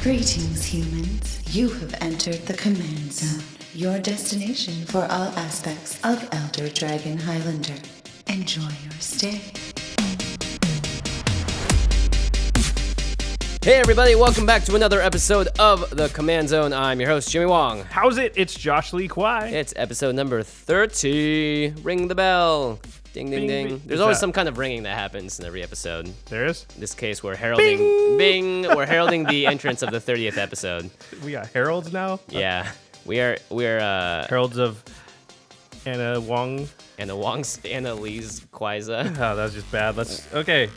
Greetings, humans. You have entered the Command Zone, your destination for all aspects of Elder Dragon Highlander. Enjoy your stay. Hey everybody, welcome back to another episode of the Command Zone. I'm your host, Jimmy Wong. How's it? It's Josh Lee Kwai. It's episode number 30. Ring the bell. Ding, ding, Bing, ding. bing. There's always some kind of ringing that happens in every episod. There is? In this case, we're heralding... Bing! We're heralding the entrance of the 30th episode. We got heralds now? Yeah. We're Heralds of Anna Wong. Anna Lee's Kwiza. Oh, that was just bad. Okay.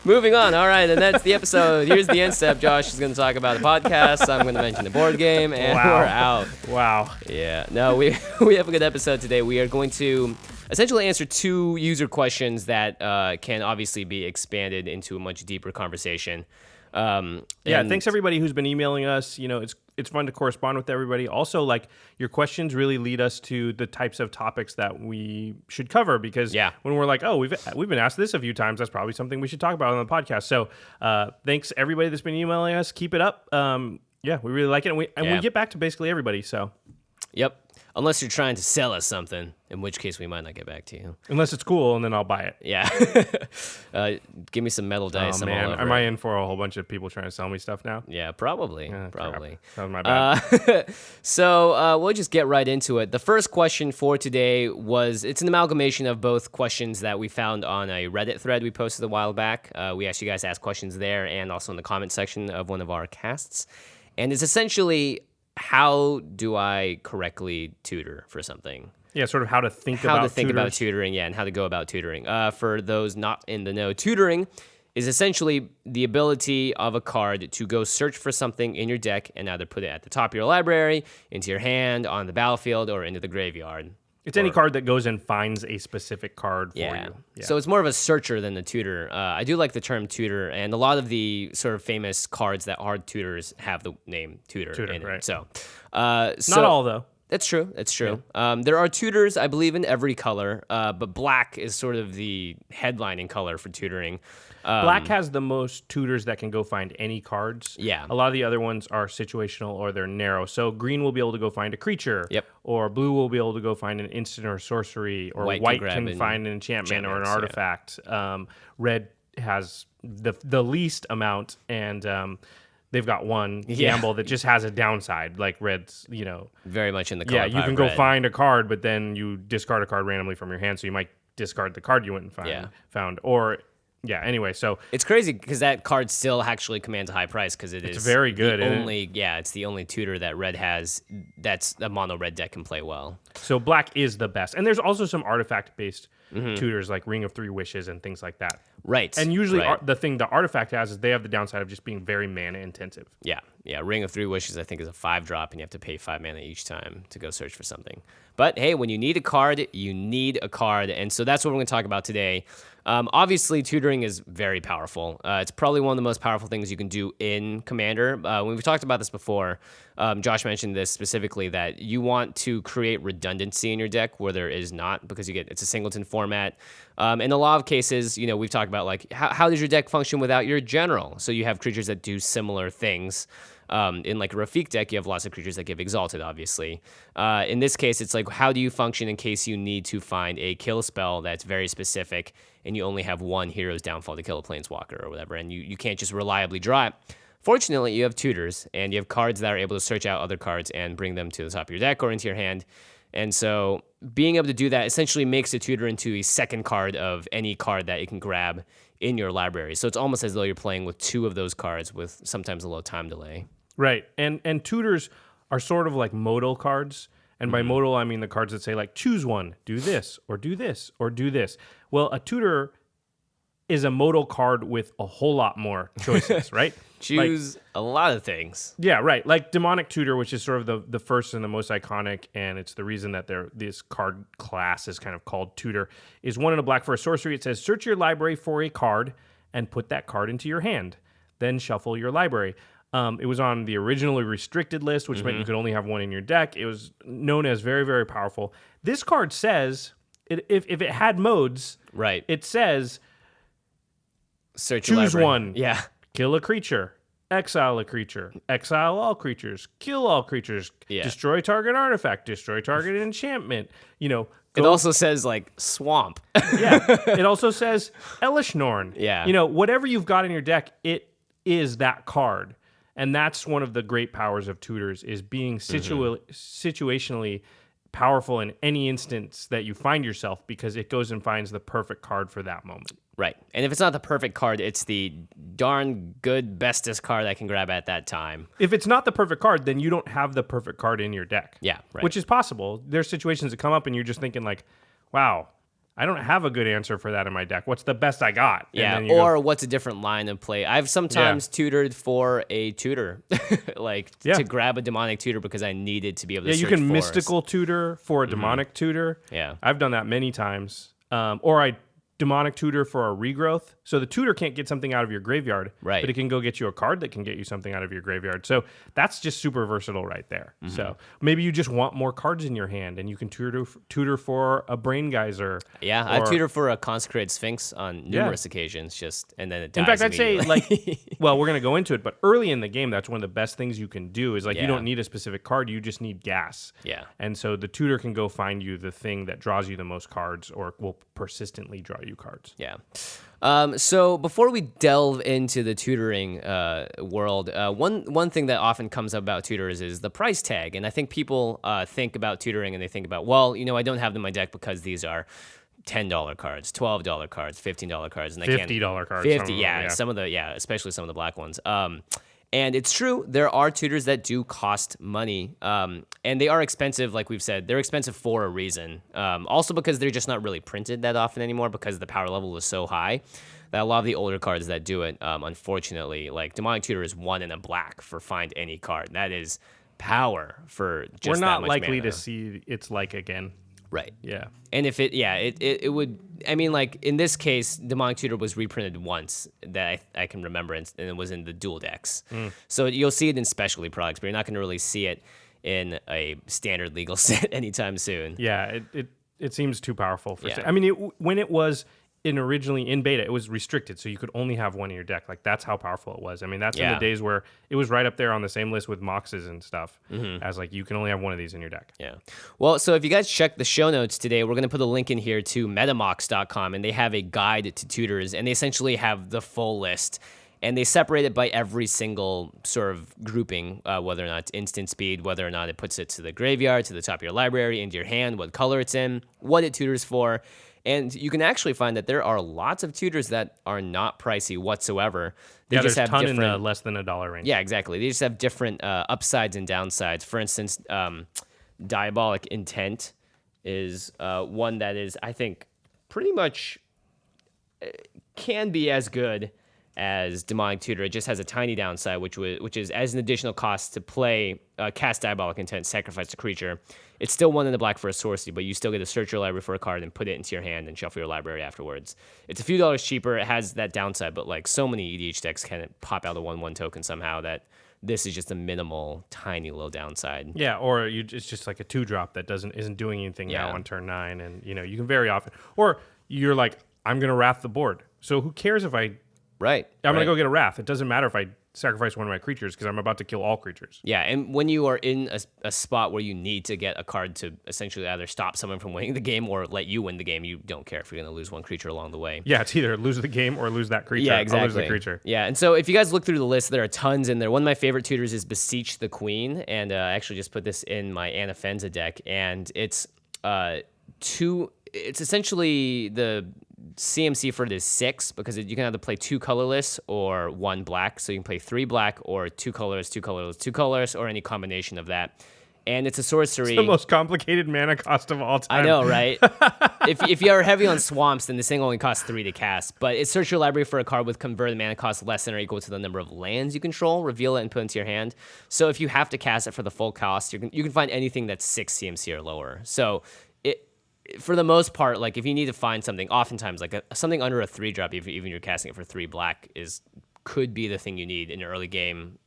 Moving on. All right, and that's the episode. Here's the end step. Josh is going to talk about the podcast. I'm going to mention the board game, and Wow. we're out. Wow. Yeah. No, we have a good episode today. We are going to essentially answer two user questions that can obviously be expanded into a much deeper conversation. Thanks everybody who's been emailing us. You know, it's fun to correspond with everybody. Also, like, your questions really lead us to the types of topics that we should cover, because when we're like, oh, we've been asked this a few times, that's probably something we should talk about on the podcast. So thanks everybody that's been emailing us. Keep it up. We really like it, and we get back to basically everybody. So Yep. Unless you're trying to sell us something, in which case we might not get back to you. unless it's cool, and then I'll buy it. Yeah. Give me some metal dice. Oh I'm all man, over am it. I in for a whole bunch of people trying to sell me stuff now? Yeah, probably. Crap. Probably. That was my bad. So we'll just get right into it. The first question for today it's an amalgamation of both questions that we found on a Reddit thread we posted a while back. We asked you guys to ask questions there and also in the comment section of one of our casts. And it's essentially, how do I correctly tutor for something? Yeah, sort of how to think about tutoring, and how to go about tutoring. For those not in the know, tutoring is essentially the ability of a card to go search for something in your deck and either put it at the top of your library, into your hand, on the battlefield, or into the graveyard. It's any card that goes and finds a specific card for you. Yeah. So it's more of a searcher than the tutor. I do like the term tutor, and a lot of the sort of famous cards that are tutors have the name tutor in it. Right. So, Not all, though. That's true. There are tutors, I believe, in every color, but black is sort of the headlining color for tutoring. Black has the most tutors that can go find any cards. Yeah. A lot of the other ones are situational or they're narrow. So green will be able to go find a creature. Yep. Or blue will be able to go find an instant or sorcery. Or white can find an enchantment or an artifact. Yeah. Red has the least amount, and they've got one gamble that just has a downside, like red's, very much in the color. Yeah, you can go find a card, but then you discard a card randomly from your hand, so you might discard the card you went and found. Or anyway, so it's crazy because that card still actually commands a high price because it's very good. It's the only tutor that red has that's a mono red deck can play well. So black is the best, and there's also some artifact based tutors like Ring of Three Wishes and things like that. Right. And usually the thing the artifact has is they have the downside of just being very mana intensive. Yeah. Ring of Three Wishes, I think, is a 5-drop, and you have to pay 5 mana each time to go search for something. But hey, when you need a card, you need a card, and so that's what we're going to talk about today. Obviously, tutoring is very powerful. It's probably one of the most powerful things you can do in Commander. When we've talked about this before, Josh mentioned this specifically, that you want to create redundancy in your deck where there is not, because it's a singleton format. In a lot of cases, we've talked about, like, how does your deck function without your general? So you have creatures that do similar things. In like a Rafik deck, you have lots of creatures that give Exalted, obviously. In this case, it's like, how do you function in case you need to find a kill spell that's very specific and you only have one Hero's Downfall to kill a Planeswalker or whatever, and you can't just reliably draw it. Fortunately, you have tutors, and you have cards that are able to search out other cards and bring them to the top of your deck or into your hand. And so being able to do that essentially makes a tutor into a second card of any card that you can grab in your library. So it's almost as though you're playing with two of those cards with sometimes a low time delay. Right. And tutors are sort of like modal cards. And by modal, I mean the cards that say, like, choose one, do this, or do this, or do this. Well, a tutor is a modal card with a whole lot more choices, right? Choose a lot of things. Yeah, right. Like Demonic Tutor, which is sort of the first and the most iconic, and it's the reason that this card class is kind of called Tutor, is 1 in a black for a sorcery. It says, search your library for a card and put that card into your hand. Then shuffle your library. It was on the originally restricted list, which meant you could only have one in your deck. It was known as very, very powerful. This card says, if it had modes, right, it says, search choose one. Yeah. Kill a creature. exile a creature, exile all creatures, kill all creatures, Yeah. destroy target artifact, destroy target enchantment. It also says like swamp. Yeah. It also says Elishnorn. Yeah. Whatever you've got in your deck, it is that card. And that's one of the great powers of tutors is being situationally powerful in any instance that you find yourself because it goes and finds the perfect card for that moment. Right. And if it's not the perfect card, it's the darn good bestest card I can grab at that time. If it's not the perfect card, then you don't have the perfect card in your deck. Yeah, right. Which is possible. There's situations that come up and you're just thinking like, wow, I don't have a good answer for that in my deck. What's the best I got? Yeah, And then or what's a different line of play? I've sometimes tutored for a tutor, to grab a demonic tutor because I needed to be able to search you can for mystical tutor for a demonic tutor. Yeah. I've done that many times. Or I demonic tutor for a regrowth. So the tutor can't get something out of your graveyard, Right. but it can go get you a card that can get you something out of your graveyard. So that's just super versatile right there. So maybe you just want more cards in your hand and you can tutor for a brain geyser. Yeah, I've tutored for a consecrated sphinx on numerous occasions, and then it dies. In fact, I'd say immediately. well, we're going to go into it, but early in the game, that's one of the best things you can do is you Yeah. don't need a specific card, you just need gas. Yeah. And so the tutor can go find you the thing that draws you the most cards or will persistently draw you cards. Yeah. So before we delve into the tutoring world, one thing that often comes up about tutors is the price tag. And I think people think about tutoring and they think about, well, I don't have them in my deck because these are $10 cards, $12 cards, $15 cards, and I can't $50 cards. 50, some of the especially some of the black ones. And it's true, there are tutors that do cost money, and they are expensive, like we've said. They're expensive for a reason. Also because they're just not really printed that often anymore because the power level is so high that a lot of the older cards that do it, unfortunately, like Demonic Tutor is 1 in a black for find any card. That is power for just We're that not much likely mana. to see its like again. Right. Yeah. And if it would, I mean, like in this case, Demonic Tutor was reprinted once that I can remember, and it was in the dual decks. So you'll see it in specialty products, but you're not going to really see it in a standard legal set anytime soon. Yeah, it seems too powerful for. Yeah. I mean, when it was originally in beta, it was restricted, so you could only have one in your deck. Like that's how powerful it was. I mean, that's in the days where it was right up there on the same list with Moxes and stuff. As like you can only have one of these in your deck. Yeah. Well, so if you guys check the show notes today, we're going to put a link in here to metamox.com, and they have a guide to tutors, and they essentially have the full list. And they separate it by every single sort of grouping, whether or not it's instant speed, whether or not it puts it to the graveyard, to the top of your library, into your hand, what color it's in, what it tutors for. And you can actually find that there are lots of tutors that are not pricey whatsoever. They just there's have a ton in different, the less than $1 range. Yeah, exactly. They just have different upsides and downsides. For instance, Diabolic Intent is one that is, I think, pretty much can be as good as Demonic Tutor. It just has a tiny downside, which is as an additional cost to play cast Diabolic Intent, sacrifice a creature. It's still 1 in the black for a sorcery, but you still get to search your library for a card and put it into your hand and shuffle your library afterwards. It's a few dollars cheaper. It has that downside, but like so many EDH decks can pop out a 1/1 token somehow that this is just a minimal, tiny little downside. Yeah, or it's just like a 2-drop that isn't doing anything now Yeah. on turn 9, and you can very often, or you're like, I'm gonna wrath the board. So who cares if I'm gonna go get a wrath? It doesn't matter if I sacrifice one of my creatures because I'm about to kill all creatures. Yeah, and when you are in a spot where you need to get a card to essentially either stop someone from winning the game or let you win the game, you don't care if you're going to lose one creature along the way. Yeah, it's either lose the game or lose that creature. Yeah, exactly. I'll lose the creature. Yeah, and so if you guys look through the list, there are tons in there. One of my favorite tutors is Beseech the Queen, and I actually just put this in my Anafenza deck, and it's it's essentially the CMC for it is 6 because you can either play 2 colorless or 1 black. So you can play 3 black or 2 colorless, 2 colorless, 2 colorless, or any combination of that. And it's a sorcery. It's the most complicated mana cost of all time. I know, right? if you are heavy on swamps, then this thing only costs 3 to cast. But it search your library for a card with converted mana cost less than or equal to the number of lands you control, reveal it, and put it into your hand. So if you have to cast it for the full cost, you can find anything that's 6 CMC or lower. So for the most part, like if you need to find something, oftentimes like something under a 3-drop, even you're casting it for 3 black, could be the thing you need in an early game,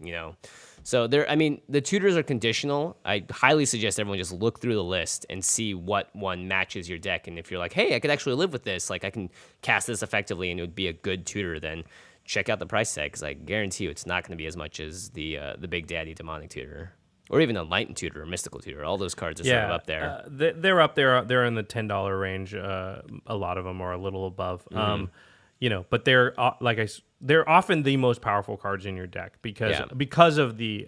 So the tutors are conditional. I highly suggest everyone just look through the list and see what one matches your deck. And if you're like, hey, I could actually live with this, like I can cast this effectively and it would be a good tutor, then check out the price tag, because I guarantee you it's not going to be as much as the Big Daddy Demonic Tutor. Or even Enlightened Tutor or Mystical Tutor. All those cards are sort of up there. They're up there. They're in the $10 range. A lot of them are a little above. But they're they're often the most powerful cards in your deck because of the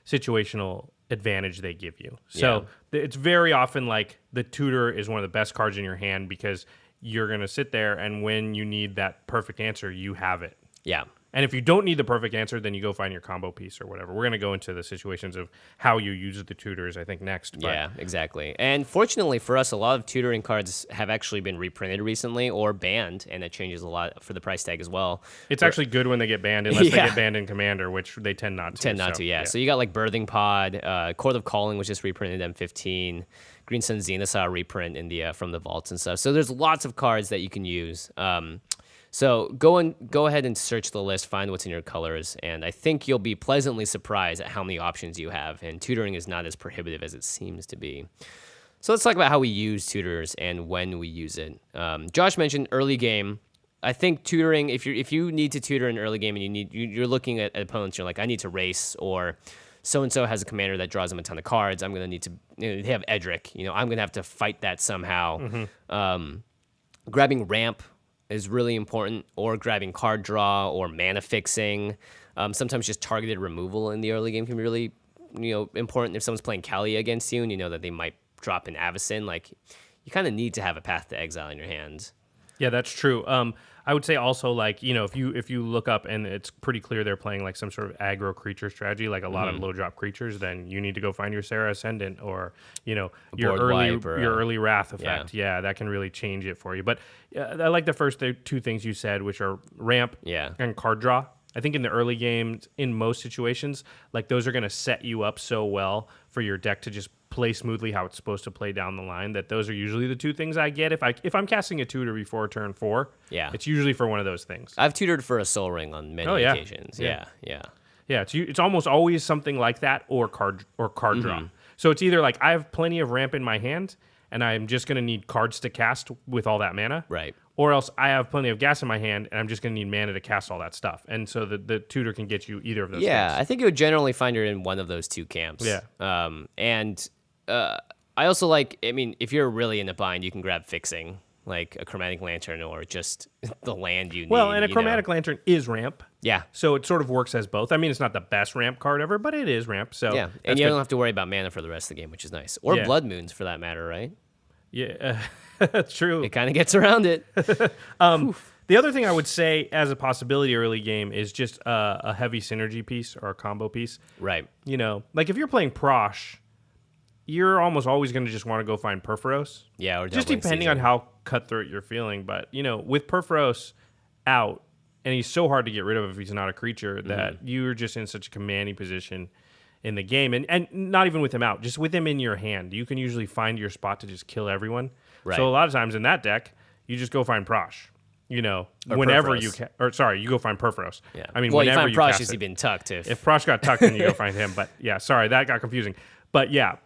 situational advantage they give you. So it's very often like the Tutor is one of the best cards in your hand because you're going to sit there and when you need that perfect answer, you have it. Yeah. And if you don't need the perfect answer, then you go find your combo piece or whatever. We're going to go into the situations of how you use the tutors, I think, next. But. Yeah, exactly. And fortunately for us, a lot of tutoring cards have actually been reprinted recently or banned, and that changes a lot for the price tag as well. It's actually good when they get banned, unless they get banned in Commander, which they tend not to. Yeah. So you got like Birthing Pod, Court of Calling was just reprinted in M15, Green Sun Xenosaur reprint in the from the vaults and stuff. So there's lots of cards that you can use. So go ahead and search the list, find what's in your colors, and I think you'll be pleasantly surprised at how many options you have, and tutoring is not as prohibitive as it seems to be. So let's talk about how we use tutors and when we use it. Josh mentioned early game. I think tutoring, if you need to tutor in early game and you're looking at opponents, you're like, I need to race, or so-and-so has a commander that draws them a ton of cards, I'm going to need to, they have Edric, I'm going to have to fight that somehow. Grabbing ramp is really important, or grabbing card draw or mana fixing. Sometimes just targeted removal in the early game can be really, important. If someone's playing Kali against you and you know that they might drop an Avacyn, like you kind of need to have a Path to Exile in your hands. Yeah, that's true. I would say also, like, if you look up and it's pretty clear they're playing like some sort of aggro creature strategy, like a lot of low drop creatures, then you need to go find your Sarah Ascendant or your early Wrath effect. Yeah, that can really change it for you. But I like the first two things you said, which are ramp and card draw. I think in the early game, in most situations, like those are going to set you up so well for your deck to just play smoothly how it's supposed to play down the line, that those are usually the two things I get if I'm casting a tutor before turn 4. Yeah, it's usually for one of those things. I've tutored for a Soul Ring on many occasions. Yeah. It's almost always something like that or card draw. So it's either like I have plenty of ramp in my hand and I'm just going to need cards to cast with all that mana, right? Or else I have plenty of gas in my hand and I'm just going to need mana to cast all that stuff. And so the tutor can get you either of those things. I think you would generally find you're in one of those two camps. I also like, if you're really in a bind, you can grab fixing, like a Chromatic Lantern or just the land you need. Well, and a Chromatic Lantern is ramp. Yeah. So it sort of works as both. It's not the best ramp card ever, but it is ramp. So yeah, and you don't have to worry about mana for the rest of the game, which is nice. Or Blood Moons, for that matter, right? Yeah, that's true. It kind of gets around it. The other thing I would say as a possibility early game is just a heavy synergy piece or a combo piece. Right. Like if you're playing Prosh, you're almost always going to just want to go find Perforos. Yeah, or just depending on how cutthroat you're feeling. But, with Perforos out, and he's so hard to get rid of if he's not a creature, that you're just in such a commanding position in the game. And not even with him out, just with him in your hand, you can usually find your spot to just kill everyone. Right. So a lot of times in that deck, you just go find Prosh. Whenever Perforos. you you go find Perforos. Yeah. Whenever you find Prosh, he's been tucked. If Prosh got tucked, then you go find him. But yeah, sorry, that got confusing. But yeah,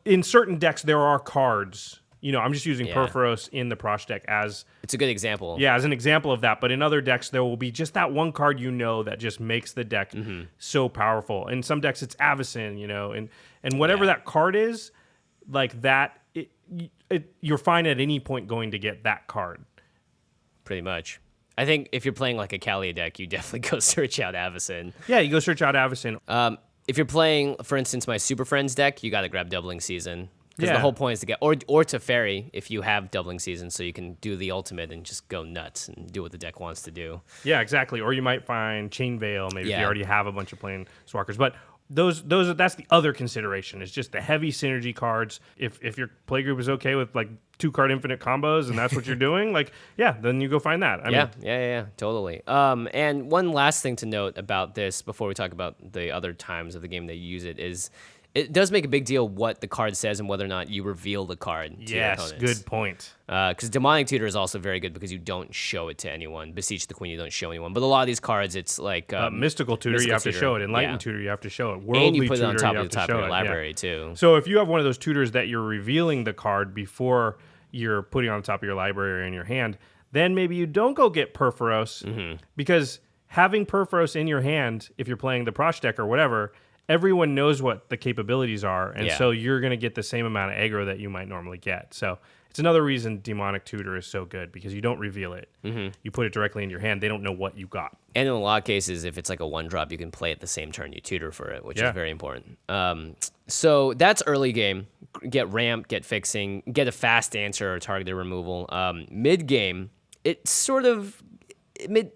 in certain decks, there are cards. I'm just using Perforos in the Prosh deck as... It's a good example. Yeah, as an example of that. But in other decks, there will be just that one card that just makes the deck so powerful. In some decks, it's Avacyn, and whatever that card is, like that, you're fine at any point going to get that card. Pretty much. I think if you're playing like a Kali deck, you definitely go search out Avacyn. Yeah, you go search out Avacyn. If you're playing, for instance, my Super Friends deck, you got to grab Doubling Season. Because the whole point is to get, or Teferi if you have Doubling Season, so you can do the ultimate and just go nuts and do what the deck wants to do. Yeah, exactly. Or you might find Chain Veil, maybe if you already have a bunch of Planeswalkers. But that's the other consideration, is just the heavy synergy cards. If your playgroup is okay with like 2-card infinite combos and that's what you're doing, then you go find that. Yeah, totally. And one last thing to note about this before we talk about the other times of the game that you use it is it does make a big deal what the card says and whether or not you reveal the card to your opponents. Yes, good point. Because Demonic Tutor is also very good because you don't show it to anyone. Beseech the Queen, you don't show anyone. But a lot of these cards, it's like... Mystical Tutor, you have to show it. Enlightened Tutor, you have to show it. Worldly and you put it on Tutor, top of the top of your library, too. So if you have one of those tutors that you're revealing the card before you're putting on the top of your library or in your hand, then maybe you don't go get Perforos because... having Perforos in your hand, if you're playing the Prosh deck or whatever, everyone knows what the capabilities are, and so you're going to get the same amount of aggro that you might normally get. So it's another reason Demonic Tutor is so good, because you don't reveal it. You put it directly in your hand. They don't know what you got. And in a lot of cases, if it's like a 1-drop, you can play it the same turn you tutor for it, which is very important. So that's early game. Get ramp, get fixing, get a fast answer or targeted removal. Mid game, it sort of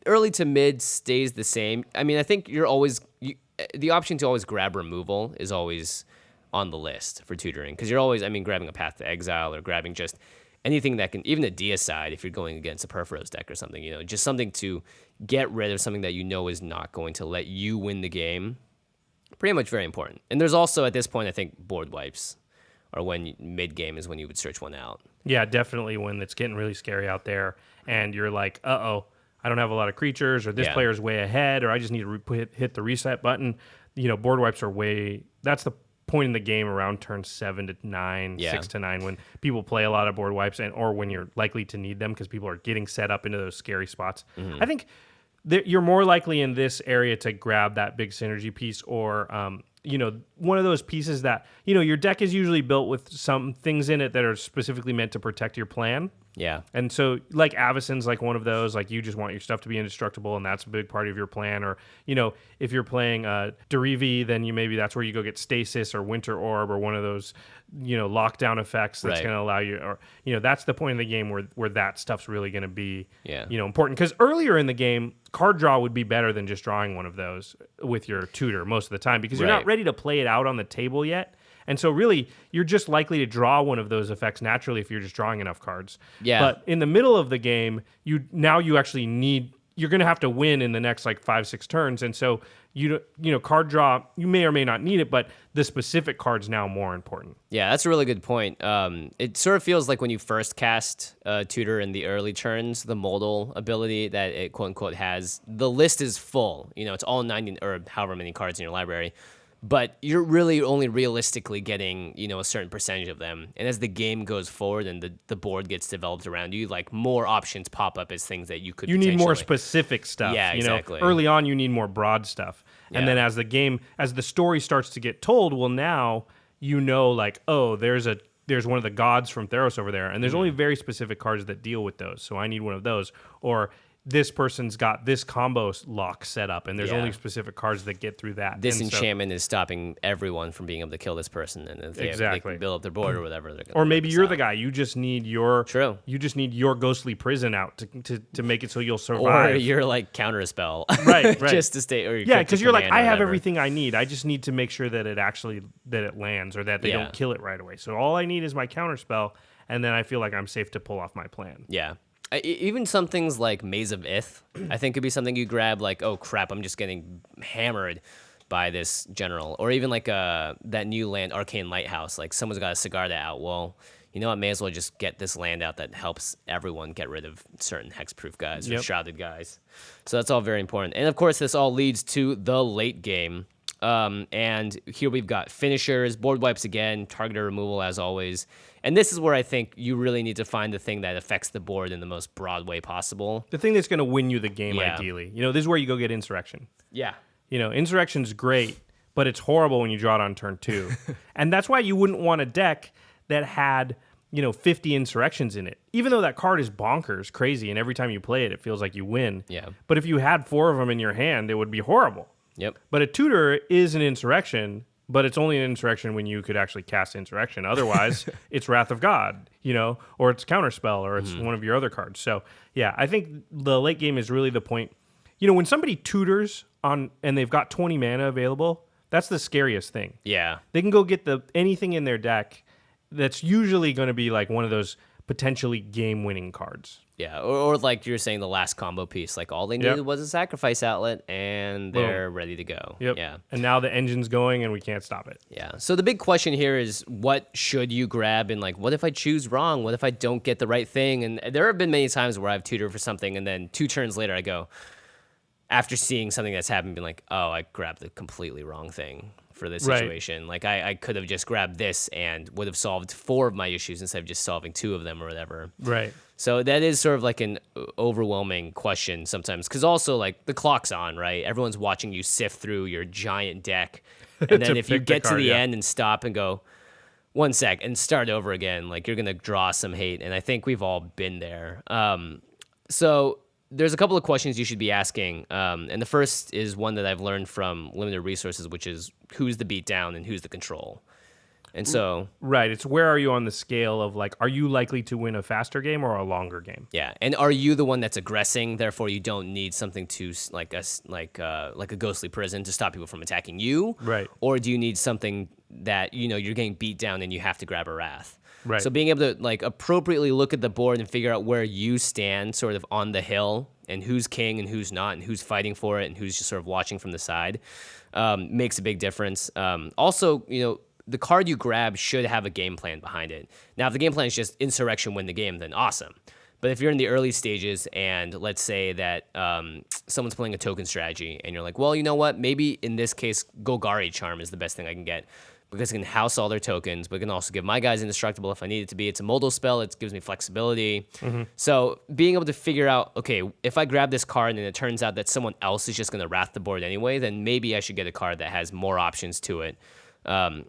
early to mid stays the same. I mean, I think the option to always grab removal is always on the list for tutoring, because you're always, grabbing a Path to Exile or grabbing just anything that can, even a deicide if you're going against a Perforos deck or something, just something to get rid of something that you know is not going to let you win the game. Pretty much very important. And there's also, at this point, I think board wipes are when mid-game is when you would search one out. Yeah, definitely when it's getting really scary out there and you're like, uh-oh, I don't have a lot of creatures, or this player's way ahead, or I just need to hit the reset button. Board wipes are that's the point in the game around turn 7 to 9, 6 to 9, when people play a lot of board wipes, or when you're likely to need them because people are getting set up into those scary spots. I think you're more likely in this area to grab that big synergy piece, or one of those pieces that, your deck is usually built with some things in it that are specifically meant to protect your plan. Yeah. And so, like, Avacyn's like one of those, like, you just want your stuff to be indestructible, and that's a big part of your plan. Or, if you're playing Derivi, then maybe that's where you go get Stasis or Winter Orb or one of those, lockdown effects that's going to allow you, or, that's the point of the game where that stuff's really going to be, important. Because earlier in the game, card draw would be better than just drawing one of those with your tutor most of the time, because you're not ready to play it out on the table yet. And so really, you're just likely to draw one of those effects naturally if you're just drawing enough cards. Yeah. But in the middle of the game, you're going to have to win in the next 5-6 turns. And so card draw, you may or may not need it, but the specific card's now more important. Yeah, that's a really good point. It sort of feels like when you first cast Tutor in the early turns, the modal ability that it quote unquote has, the list is full. It's all 90 or however many cards in your library. But you're really only realistically getting, a certain percentage of them. And as the game goes forward and the board gets developed around you, more options pop up as things that you could need more specific stuff. Yeah, exactly. Early on, you need more broad stuff. And then as the story starts to get told, well, now there's one of the gods from Theros over there, and there's only very specific cards that deal with those. So I need one of those. Or this person's got this combo lock set up, and there's only specific cards that get through that. This enchantment is stopping everyone from being able to kill this person, and if they can build up their board or whatever. Or maybe you're the guy. You just need your ghostly prison out to make it so you'll survive. Or you're counter a spell, right? Just to stay. Or because you're like, I have everything I need. I just need to make sure that it lands, or that they don't kill it right away. So all I need is my counter spell, and then I feel like I'm safe to pull off my plan. Yeah. Even some things like Maze of Ith, I think could be something you grab, oh crap, I'm just getting hammered by this general. Or even that new land, Arcane Lighthouse, someone's got a cigar that out. Well, you know what, may as well just get this land out that helps everyone get rid of certain hexproof guys or shrouded guys. So that's all very important. And of course, this all leads to the late game. And here we've got finishers, board wipes again, targeted removal as always. And this is where I think you really need to find the thing that affects the board in the most broad way possible. The thing that's going to win you the game, ideally. This is where you go get Insurrection. Yeah. Insurrection's great, but it's horrible when you draw it on turn 2. And that's why you wouldn't want a deck that had, 50 Insurrections in it. Even though that card is bonkers, crazy, and every time you play it, it feels like you win. Yeah. But if you had 4 of them in your hand, it would be horrible. Yep. But a Tutor is an Insurrection, but it's only an Insurrection when you could actually cast Insurrection. Otherwise, it's Wrath of God, or it's Counterspell, or it's one of your other cards. So, yeah, I think the late game is really the point. When somebody tutors and they've got 20 mana available, that's the scariest thing. Yeah. They can go get anything in their deck that's usually going to be one of those potentially game-winning cards. Yeah, or like you're saying, the last combo piece. All they needed was a sacrifice outlet, and they're ready to go. Yep. Yeah. And now the engine's going, and we can't stop it. Yeah. So the big question here is, what should you grab? And what if I choose wrong? What if I don't get the right thing? And there have been many times where I've tutored for something, and then 2 turns later I go, after seeing something that's happened, being oh, I grabbed the completely wrong thing. for this Right. situation. Like I could have just grabbed this and would have solved 4 of my issues instead of just solving 2 of them or whatever. Right. So that is sort of like an overwhelming question sometimes, because also like the clock's on, right? Everyone's watching you sift through your giant deck, and then if you pick the get to card, the yeah. end and stop and go 1 sec and start over again, like you're gonna draw some hate, and I think we've all been there. So there's a couple of questions you should be asking, and the first is one that I've learned from limited resources, which is who's the beatdown and who's the control. And so, Right. It's where are you on the scale of like, are you likely to win a faster game or a longer game? yeah, and are you the one that's aggressing? Therefore, you don't need something to like a ghostly prison to stop people from attacking you, Right. Or do you need something that you're getting beat down and you have to grab a wrath? Right. So being able to like appropriately look at the board and figure out where you stand, sort of on the hill, and who's king and who's not, and who's fighting for it, and who's just sort of watching from the side, makes a big difference. Also, the card you grab should have a game plan behind it. Now, if the game plan is just insurrection, win the game, then awesome. But if you're in the early stages and let's say that someone's playing a token strategy and you're like, well, you know what? Maybe in this case, Golgari Charm is the best thing I can get because it can house all their tokens, but it can also give my guys indestructible if I need it to be. It's a modal spell. It gives me flexibility. So being able to figure out, okay, if I grab this card and it turns out that someone else is just going to wrath the board anyway, then maybe I should get a card that has more options to it.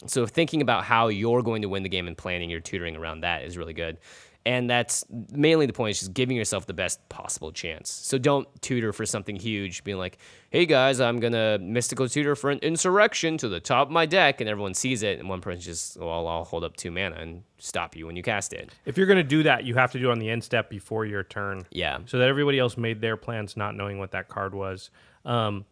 So thinking about how you're going to win the game and planning your tutoring around that is really good. And that's mainly the point, is just giving yourself the best possible chance. So don't tutor for something huge, being like, hey guys, I'm going to mystical tutor for an insurrection to the top of my deck, and everyone sees it, and one person just, well, I'll hold up 2 mana and stop you when you cast it. If you're going to do that, you have to do it on the end step before your turn. Yeah. So that everybody else made their plans not knowing what that card was. Yeah,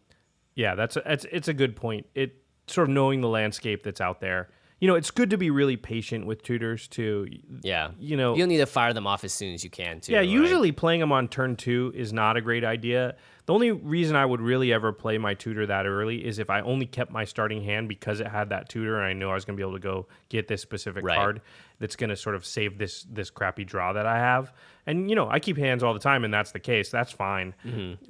it's a good point. It sort of knowing the landscape that's out there. It's good to be really patient with tutors too. Yeah. You don't need to fire them off as soon as you can, too. Yeah, right? usually playing them on turn 2 is not a great idea. The only reason I would really ever play my tutor that early is if I only kept my starting hand because it had that tutor and I knew I was going to be able to go get this specific Right. card that's going to sort of save this crappy draw that I have. And, I keep hands all the time and that's the case. That's fine.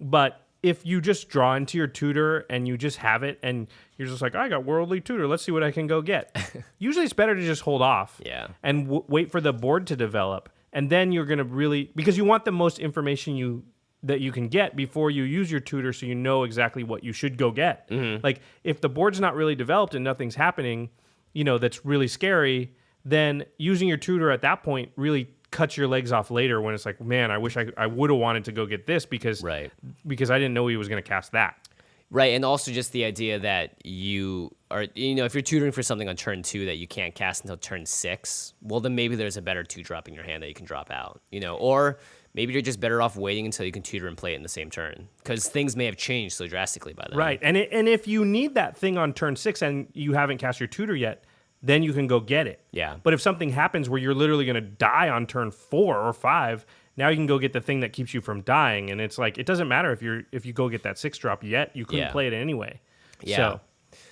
But if you just draw into your tutor and you just have it and you're just like, I got worldly tutor, let's see what I can go get. Usually it's better to just hold off and wait for the board to develop. And then you're going to really, because you want the most information that you can get before you use your tutor so you know exactly what you should go get. Like if the board's not really developed and nothing's happening, that's really scary, then using your tutor at that point really cuts your legs off later when it's like, man, I wish I would have wanted to go get this because I didn't know he was going to cast that. Right, and also just the idea that you are, if you're tutoring for something on turn 2 that you can't cast until turn 6, well, then maybe there's a better 2-drop in your hand that you can drop out, or maybe you're just better off waiting until you can tutor and play it in the same turn because things may have changed so drastically by then. Right, and if you need that thing on turn 6 and you haven't cast your tutor yet, then you can go get it. Yeah. But if something happens where you're literally going to die on turn 4 or 5, now you can go get the thing that keeps you from dying. And it's like, it doesn't matter if you go get that 6-drop yet, you couldn't play it anyway. Yeah. So.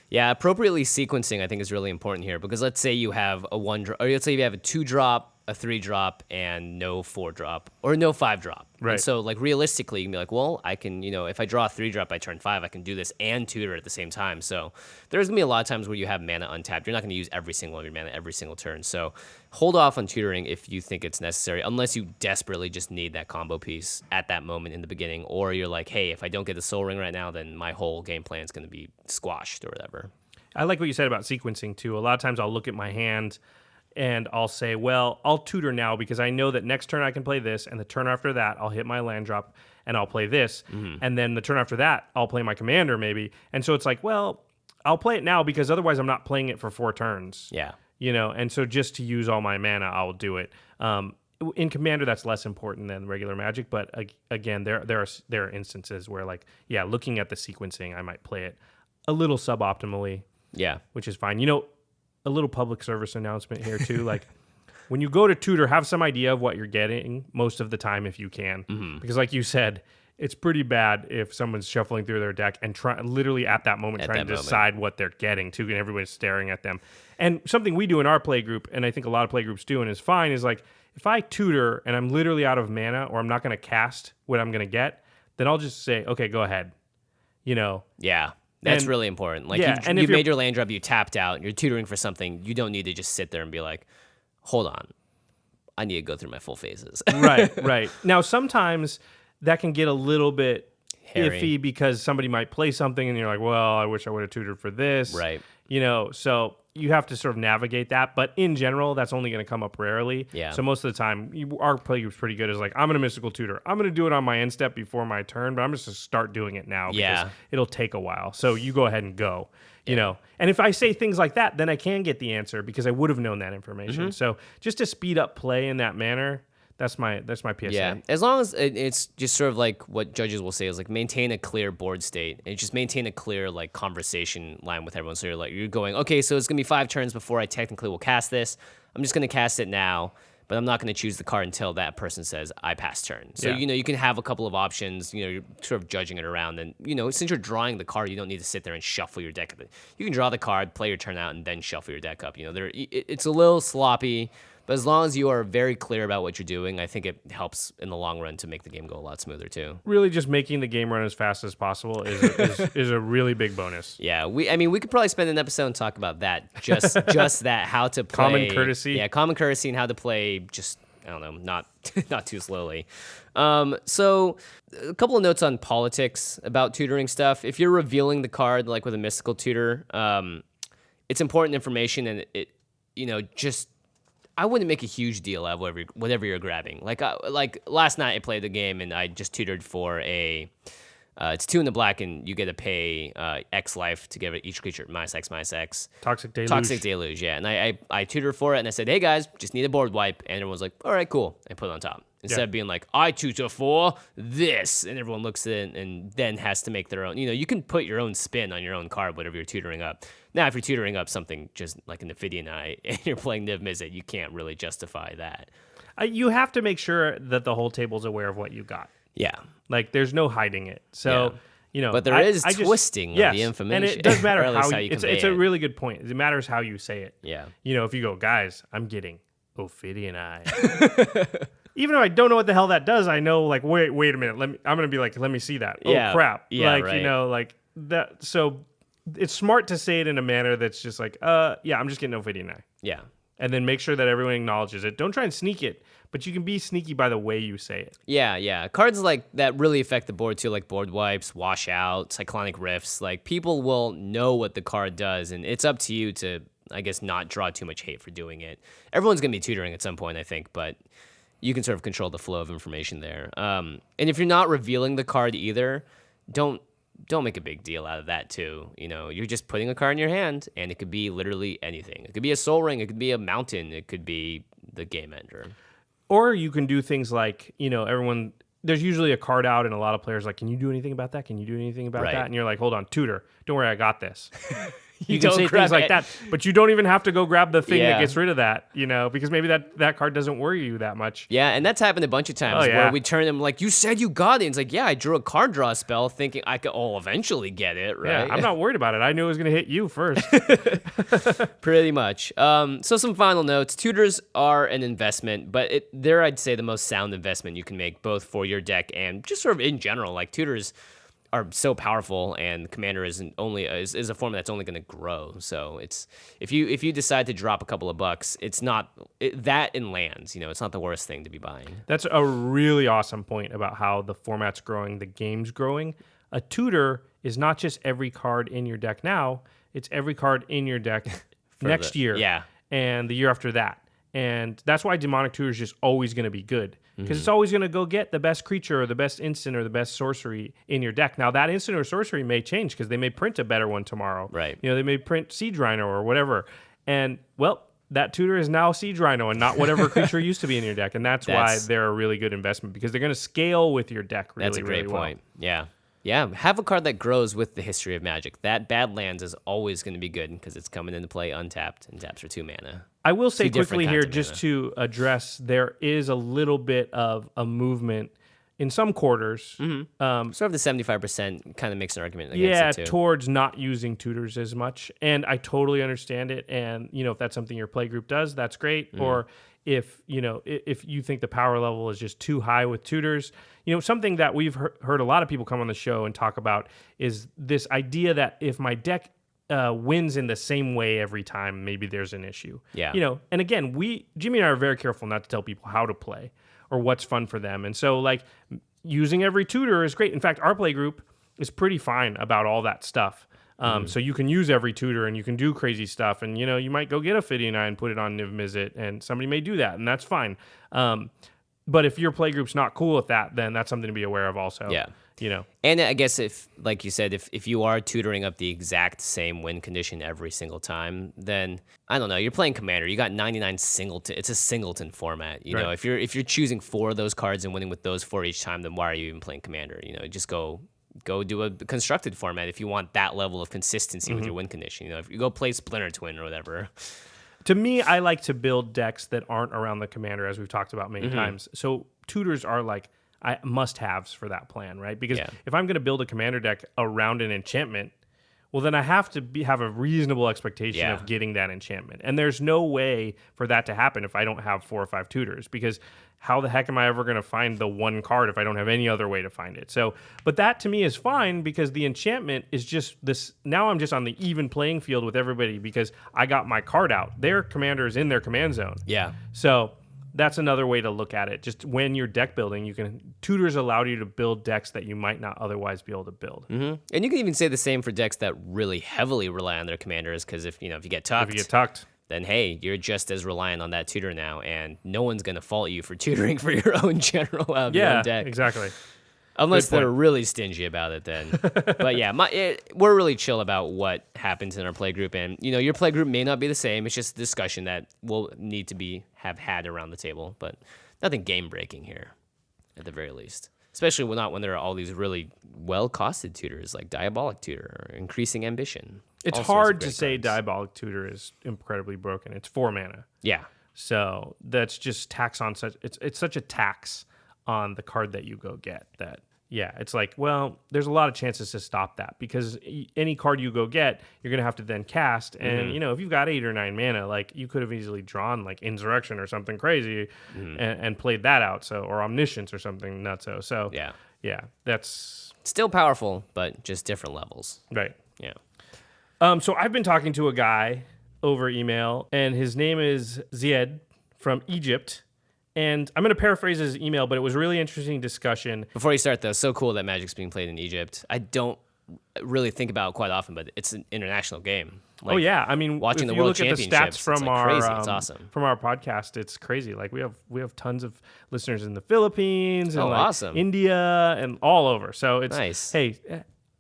Yeah, appropriately sequencing I think is really important here because let's say you have a 1-drop, or let's say you have a 2-drop, a 3-drop, and no 4-drop, or no 5-drop. Right. And so, like, realistically, you can be like, well, I can, if I draw a 3-drop by turn 5, I can do this and tutor at the same time. So there's going to be a lot of times where you have mana untapped. You're not going to use every single of your mana every single turn. So hold off on tutoring if you think it's necessary, unless you desperately just need that combo piece at that moment in the beginning, or you're like, hey, if I don't get the Soul Ring right now, then my whole game plan is going to be squashed or whatever. I like what you said about sequencing, too. A lot of times I'll look at my hand and I'll say, well, I'll tutor now because I know that next turn I can play this, and the turn after that I'll hit my land drop and I'll play this, and then the turn after that I'll play my commander maybe. And so it's like, well, I'll play it now because otherwise I'm not playing it for 4 turns. Yeah. And so just to use all my mana, I'll do it. In Commander, that's less important than regular Magic, but again, there are instances where, like, looking at the sequencing, I might play it a little suboptimally. Yeah. Which is fine. A little public service announcement here too. Like when you go to tutor, have some idea of what you're getting most of the time if you can. Because like you said, it's pretty bad if someone's shuffling through their deck and literally at that moment trying to decide what they're getting too, and everybody's staring at them. And something we do in our play group, and I think a lot of play groups do, and is fine, is like if I tutor and I'm literally out of mana or I'm not going to cast what I'm going to get, then I'll just say, okay, go ahead. Yeah. That's really important. Like Yeah, and you if you're- made your land drop, you tapped out, you're tutoring for something. You don't need to just sit there and be like, hold on, I need to go through my full phases. Right. Now, sometimes that can get a little bit Hairy. iffy because somebody might play something and you're like, well, I wish I would have tutored for this. Right. So you have to sort of navigate that. But in general, that's only going to come up rarely. Yeah. So most of the time, our playgroups pretty good. Is like, I'm going to mystical tutor. I'm going to do it on my end step before my turn, but I'm just going to start doing it now because it'll take a while. So you go ahead and go. And if I say things like that, then I can get the answer because I would have known that information. So just to speed up play in that manner, that's my PSA. Yeah, as long as it's just sort of like what judges will say is like maintain a clear board state and just maintain a clear like conversation line with everyone. So you're going, okay, so it's gonna be 5 turns before I technically will cast this. I'm just gonna cast it now, but I'm not gonna choose the card until that person says I pass turn. So you can have a couple of options. You're sort of judging it around, and since you're drawing the card, you don't need to sit there and shuffle your deck. You can draw the card, play your turn out, and then shuffle your deck up. It's a little sloppy. But as long as you are very clear about what you're doing, I think it helps in the long run to make the game go a lot smoother too. Really, just making the game run as fast as possible is a really big bonus. Yeah, we could probably spend an episode and talk about that. Just that, how to play Common courtesy. Yeah, common courtesy and how to play. Just I don't know, not too slowly. So a couple of notes on politics about tutoring stuff. If you're revealing the card like with a mystical tutor, it's important information, and just. I wouldn't make a huge deal out of whatever you're grabbing. Like last night I played the game and I just tutored for it's 2 in the black and you get to pay X life to give each creature -X. Toxic Deluge, yeah. And I tutored for it and I said, hey guys, just need a board wipe. And everyone was like, all right, cool. And put it on top. Instead of being like, I tutor for this. And everyone looks at it and then has to make their own. You can put your own spin on your own card, whatever you're tutoring up. Now, if you're tutoring up something just like an Ophidian Eye and you're playing Niv Mizzet, you can't really justify that. You have to make sure that the whole table's aware of what you got. Yeah. like there's no hiding it. So, but there is twisting of the information. And it does matter how you it's a really good point. It matters how you say it. Yeah. If you go, guys, I'm getting Ophidian Eye. Even though I don't know what the hell that does, I know like, wait a minute. I'm going to be like, let me see that. Oh crap. Yeah, like, right. like that. So it's smart to say it in a manner that's just like, I'm just getting Ophidian Eye. Yeah. And then make sure that everyone acknowledges it. Don't try and sneak it, but you can be sneaky by the way you say it. Yeah. Cards like that really affect the board too, like board wipes, washout, cyclonic rifts. Like people will know what the card does, and it's up to you to, I guess, not draw too much hate for doing it. Everyone's gonna be tutoring at some point, I think, but you can sort of control the flow of information there. And if you're not revealing the card either, don't make a big deal out of that too. You're just putting a card in your hand, and it could be literally anything. It could be a soul ring, it could be a mountain, it could be the game ender. Or you can do things like, everyone, there's usually a card out, and a lot of players like, can you do anything about that? Can you do anything about that? And you're like, hold on, tutor, don't worry, I got this. You can say things like that, but you don't even have to go grab the thing that gets rid of that, because maybe that card doesn't worry you that much. Yeah, and that's happened a bunch of times where we turn them like, you said you got it. And it's like, yeah, I drew a card draw spell thinking I could eventually get it, right? Yeah, I'm not worried about it. I knew it was going to hit you first. Pretty much. So some final notes. Tutors are an investment, but they're, I'd say, the most sound investment you can make, both for your deck and just sort of in general. Like tutors are so powerful, and Commander is a format that's only going to grow. So it's if you decide to drop a couple of bucks, it's not that in lands. It's not the worst thing to be buying. That's a really awesome point about how the format's growing, the game's growing. A tutor is not just every card in your deck now; it's every card in your deck next year, and the year after that. And that's why Demonic Tutor is just always going to be good. Because it's always going to go get the best creature or the best instant or the best sorcery in your deck. Now, that instant or sorcery may change because they may print a better one tomorrow. Right. They may print Siege Rhino or whatever. And, well, that tutor is now Siege Rhino and not whatever creature used to be in your deck. And that's why they're a really good investment, because they're going to scale with your deck really, that's a great really well. point. Yeah. Yeah, have a card that grows with the history of Magic. That Badlands is always going to be good because it's coming into play untapped and taps for 2 mana. I will say quickly here, just to address, there is a little bit of a movement in some quarters. Sort of the 75% kind of makes an argument against it too. Towards not using tutors as much. And I totally understand it. And, if that's something your playgroup does, that's great. Or if you think the power level is just too high with tutors. Something that we've heard a lot of people come on the show and talk about is this idea that if my deck wins in the same way every time, maybe there's an issue. Yeah. And again, Jimmy and I are very careful not to tell people how to play or what's fun for them. And so like using every tutor is great. In fact, our play group is pretty fine about all that stuff. So you can use every tutor and you can do crazy stuff. And, you might go get a Fidiana and put it on Niv Mizzet, and somebody may do that, and that's fine. But if your play group's not cool with that, then that's something to be aware of also. Yeah. you know. And I guess if, like you said, if you are tutoring up the exact same win condition every single time, then I don't know. You're playing Commander. You got 99 singleton. It's a singleton format. You know, if you're choosing 4 of those cards and winning with those 4 each time, then why are you even playing Commander? You know, just go do a constructed format if you want that level of consistency with your win condition. You know, if you go play Splinter Twin or whatever. To me, I like to build decks that aren't around the Commander, as we've talked about many times. So tutors are like must-haves for that plan, right? Because if I'm going to build a Commander deck around an enchantment, well, then I have to have a reasonable expectation of getting that enchantment. And there's no way for that to happen if I don't have 4 or 5 tutors, because how the heck am I ever going to find the one card if I don't have any other way to find it? So, but that to me is fine, because the enchantment is just this. Now I'm just on the even playing field with everybody because I got my card out. Their commander is in their command zone. Yeah. So that's another way to look at it. Just when you're deck building, tutors allow you to build decks that you might not otherwise be able to build. And you can even say the same for decks that really heavily rely on their commanders, because if you get tucked, then hey, you're just as reliant on that tutor now, and no one's going to fault you for tutoring for your own general out of your own deck. Exactly. Unless they're really stingy about it then. But yeah, we're really chill about what happens in our play group, and your play group may not be the same. It's just a discussion that we'll need to have had around the table, but nothing game breaking here, at the very least. Especially not when there are all these really well-costed tutors like Diabolic Tutor or Increasing Ambition. It's hard to say Diabolic Tutor is incredibly broken. It's 4 mana. Yeah. So that's just tax on it's such a tax on the card that you go get that, it's like, well, there's a lot of chances to stop that, because any card you go get, you're going to have to then cast. And, if you've got 8 or 9 mana, like you could have easily drawn like Insurrection or something crazy and played that out. So, or Omniscience or something nutso. So, yeah, that's still powerful, but just different levels. Right. Yeah. So I've been talking to a guy over email, and his name is Zied from Egypt. And I'm going to paraphrase his email, but it was a really interesting discussion. Before you start, though, so cool that Magic's being played in Egypt. I don't really think about it quite often, but it's an international game. Like, I mean, watching the if you World look at the Championships, stats from it's crazy. It's awesome. From our podcast, it's crazy. Like we have tons of listeners in the Philippines and awesome. India and all over. So it's nice. Hey,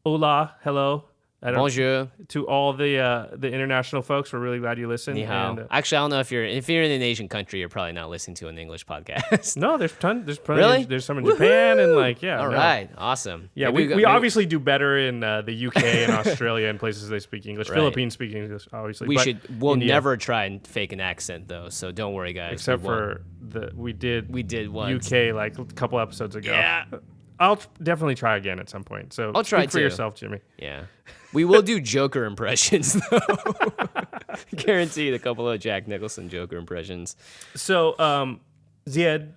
hola, hello. Bonjour to all the international folks. We're really glad you listen. Ni hao. And, actually, I don't know if you're in an Asian country, you're probably not listening to an English podcast. No, there's plenty. Really? There's some in Japan and All right, awesome. Yeah, we obviously do better in the UK and Australia and places they speak English. Right. Philippines speak English, obviously. We'll India, never try and fake an accent though. So don't worry, guys. Except for we did once. UK like a couple episodes ago. Yeah. I'll definitely try again at some point. So I'll try speak for too. yourself, Jimmy. Yeah. We will do Joker impressions, though. Guaranteed a couple of Jack Nicholson Joker impressions. So Zied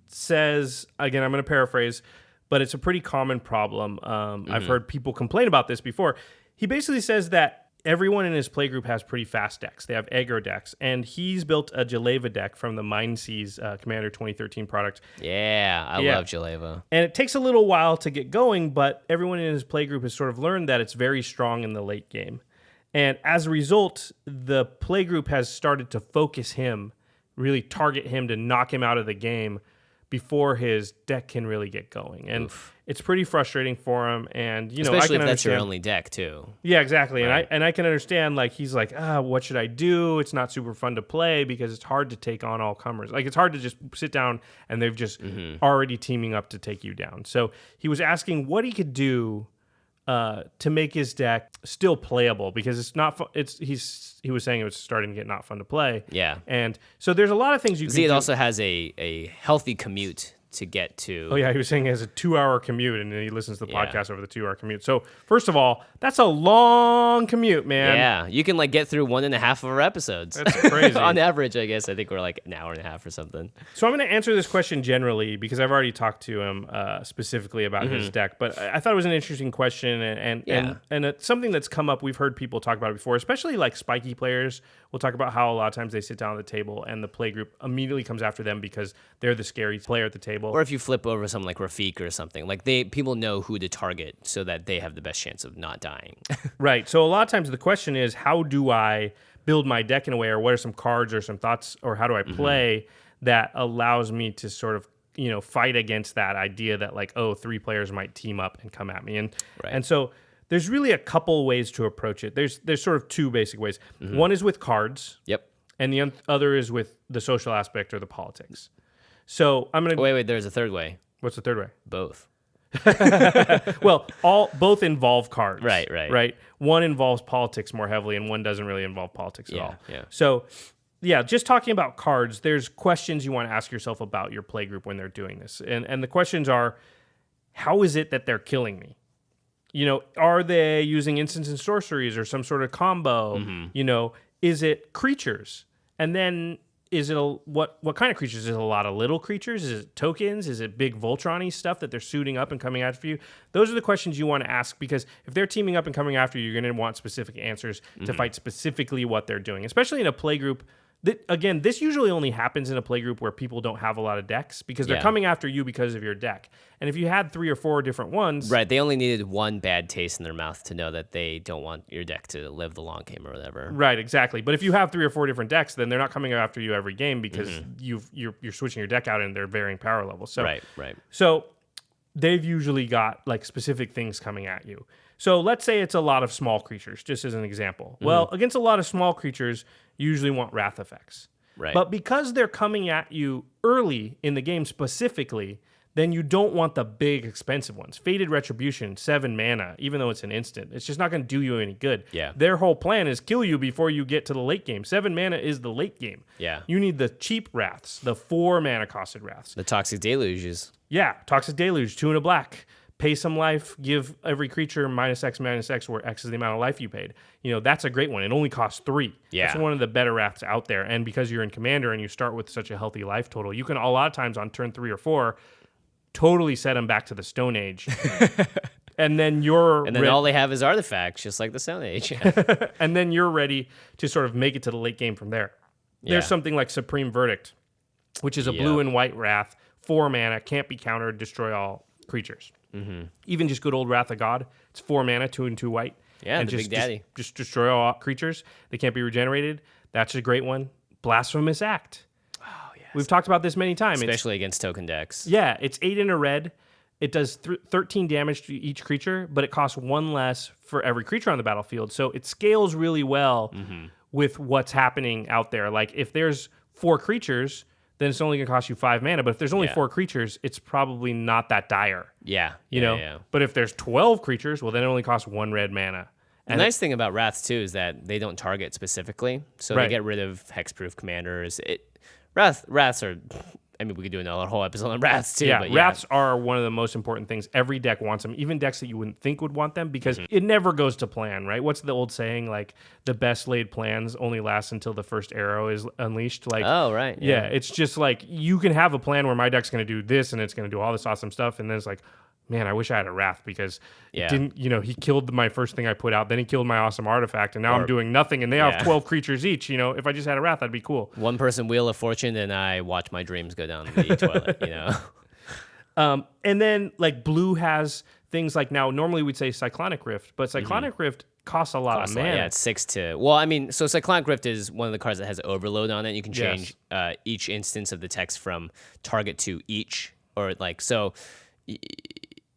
says, again, I'm going to paraphrase, but it's a pretty common problem. I've heard people complain about this before. He basically says that everyone in his playgroup has pretty fast decks. They have aggro decks, and he's built a Jaleva deck from the Mindseas Commander 2013 product. Yeah, I love Jaleva. And it takes a little while to get going, but everyone in his playgroup has sort of learned that it's very strong in the late game. And as a result, the playgroup has started to focus him, really target him to knock him out of the game before his deck can really get going. And it's pretty frustrating for him. And, especially I can if that's your understand. only deck, too. Yeah, exactly. Right. And I can understand, like, he's like, what should I do? It's not super fun to play because it's hard to take on all comers. Like, it's hard to just sit down and they've just already teaming up to take you down. So he was asking what he could do to make his deck still playable, because it's not fun. He was saying it was starting to get not fun to play. Yeah. And so there's a lot of things you can do. It also has a healthy commute to get to. Oh, yeah, he was saying he has a 2-hour commute, and he listens to the podcast over the 2-hour commute. So, first of all, that's a long commute, man. Yeah, you can like get through 1.5 of our episodes. That's crazy. On average, I guess. I think we're like an hour and a half or something. So I'm going to answer this question generally because I've already talked to him specifically about his deck. But I thought it was an interesting question, and it's something that's come up. We've heard people talk about it before, especially like spiky players. We'll talk about how a lot of times they sit down at the table and the play group immediately comes after them because they're the scary player at the table. Or if you flip over something like Rafik or something, like people know who to target so that they have the best chance of not dying. Right. So a lot of times the question is, how do I build my deck in a way, or what are some cards or some thoughts, or how do I play that allows me to sort of, fight against that idea that like, 3 players might team up and come at me. And so there's really a couple ways to approach it. There's sort of 2 basic ways. One is with cards. Yep. And the other is with the social aspect or the politics. So I'm going to... Wait, there's a third way. What's the third way? Both. Well, both involve cards. Right. One involves politics more heavily, and one doesn't really involve politics at all. Yeah. So, just talking about cards, there's questions you want to ask yourself about your play group when they're doing this. And the questions are, how is it that they're killing me? Are they using instants and sorceries or some sort of combo? Is it creatures? And then is it what kind of creatures? Is it a lot of little creatures? Is it tokens? Is it big Voltron-y stuff that they're suiting up and coming after you? Those are the questions you want to ask, because if they're teaming up and coming after you, you're going to want specific answers to fight specifically what they're doing, especially in a play group. Again, this usually only happens in a play group where people don't have a lot of decks because they're coming after you because of your deck. And if you had 3 or 4 different ones... Right, they only needed one bad taste in their mouth to know that they don't want your deck to live the long game or whatever. Right, exactly. But if you have 3 or 4 different decks, then they're not coming after you every game because you're switching your deck out and they're varying power levels. So, right. So they've usually got like specific things coming at you. So let's say it's a lot of small creatures, just as an example. Well, against a lot of small creatures, you usually want wrath effects. Right. But because they're coming at you early in the game specifically, then you don't want the big expensive ones. Fated Retribution, 7 mana, even though it's an instant, it's just not going to do you any good. Yeah. Their whole plan is kill you before you get to the late game. 7 mana is the late game. Yeah. You need the cheap wraths, the 4 mana costed wraths. The Toxic Deluges. Yeah, Toxic Deluge, 2 and a black. Pay some life, give every creature -X, where X is the amount of life you paid. That's a great one. It only costs 3. Yeah. It's one of the better wraths out there. And because you're in Commander and you start with such a healthy life total, you can a lot of times on turn 3 or 4 totally set them back to the Stone Age. And then all they have is artifacts, just like the Stone Age. And then you're ready to sort of make it to the late game from there. There's something like Supreme Verdict, which is a blue and white wrath, 4 mana, can't be countered, destroy all creatures. Even just good old Wrath of God. It's 4 mana, 2 and 2 white. Yeah, and the Big Daddy. Just destroy all creatures. They can't be regenerated. That's a great one. Blasphemous Act. Oh, yes. We've talked about this many times. Especially against token decks. Yeah, it's 8 in a red. It does 13 damage to each creature, but it costs 1 less for every creature on the battlefield. So it scales really well with what's happening out there. Like if there's 4 creatures, then it's only going to cost you 5 mana. But if there's only 4 creatures, it's probably not that dire. Yeah. You know? But if there's 12 creatures, well, then it only costs 1 red mana. And the nice thing about Wraths, too, is that they don't target specifically. So they get rid of hexproof commanders. Wraths are... I mean, we could do another whole episode on Wraths, too. Yeah, Wraths are one of the most important things. Every deck wants them, even decks that you wouldn't think would want them, because it never goes to plan, right? What's the old saying? Like, the best laid plans only last until the first arrow is unleashed. Like, oh, right. Yeah, it's just like, you can have a plan where my deck's going to do this, and it's going to do all this awesome stuff, and then it's like, man, I wish I had a Wrath because it didn't, he killed my first thing I put out, then he killed my awesome artifact, and now I'm doing nothing, and they have 12 creatures each. If I just had a Wrath, that'd be cool. One person Wheel of Fortune, and I watch my dreams go down the toilet, And then, like, blue has things like, now, normally we'd say Cyclonic Rift, but Cyclonic Rift costs a lot of mana. Yeah, it's 6 to... Well, I mean, so Cyclonic Rift is one of the cards that has Overload on it. You can change each instance of the text from target to each, or like, so...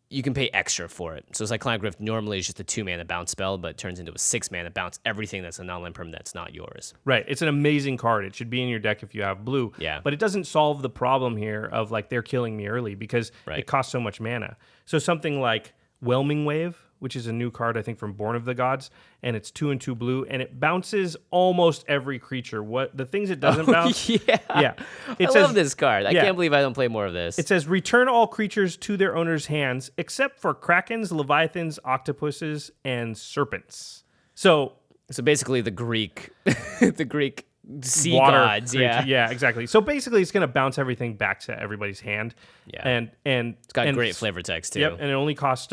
You can pay extra for it. So Cyclonic Rift normally is just a 2 mana bounce spell, but it turns into a 6 mana bounce everything that's a non-land permanent that's not yours. Right. It's an amazing card. It should be in your deck if you have blue. Yeah. But it doesn't solve the problem here of like they're killing me early because it costs so much mana. So something like Whelming Wave, which is a new card, I think, from Born of the Gods, and it's 2 and 2 blue, and it bounces almost every creature. What the things it doesn't bounce? Yeah. It I says, love this card. I can't believe I don't play more of this. It says return all creatures to their owner's hands, except for krakens, leviathans, octopuses, and serpents. So basically the Greek, the Greek sea water gods. creature. Yeah, exactly. So basically, it's going to bounce everything back to everybody's hand. Yeah. And It's got great flavor text too. Yep, and it only costs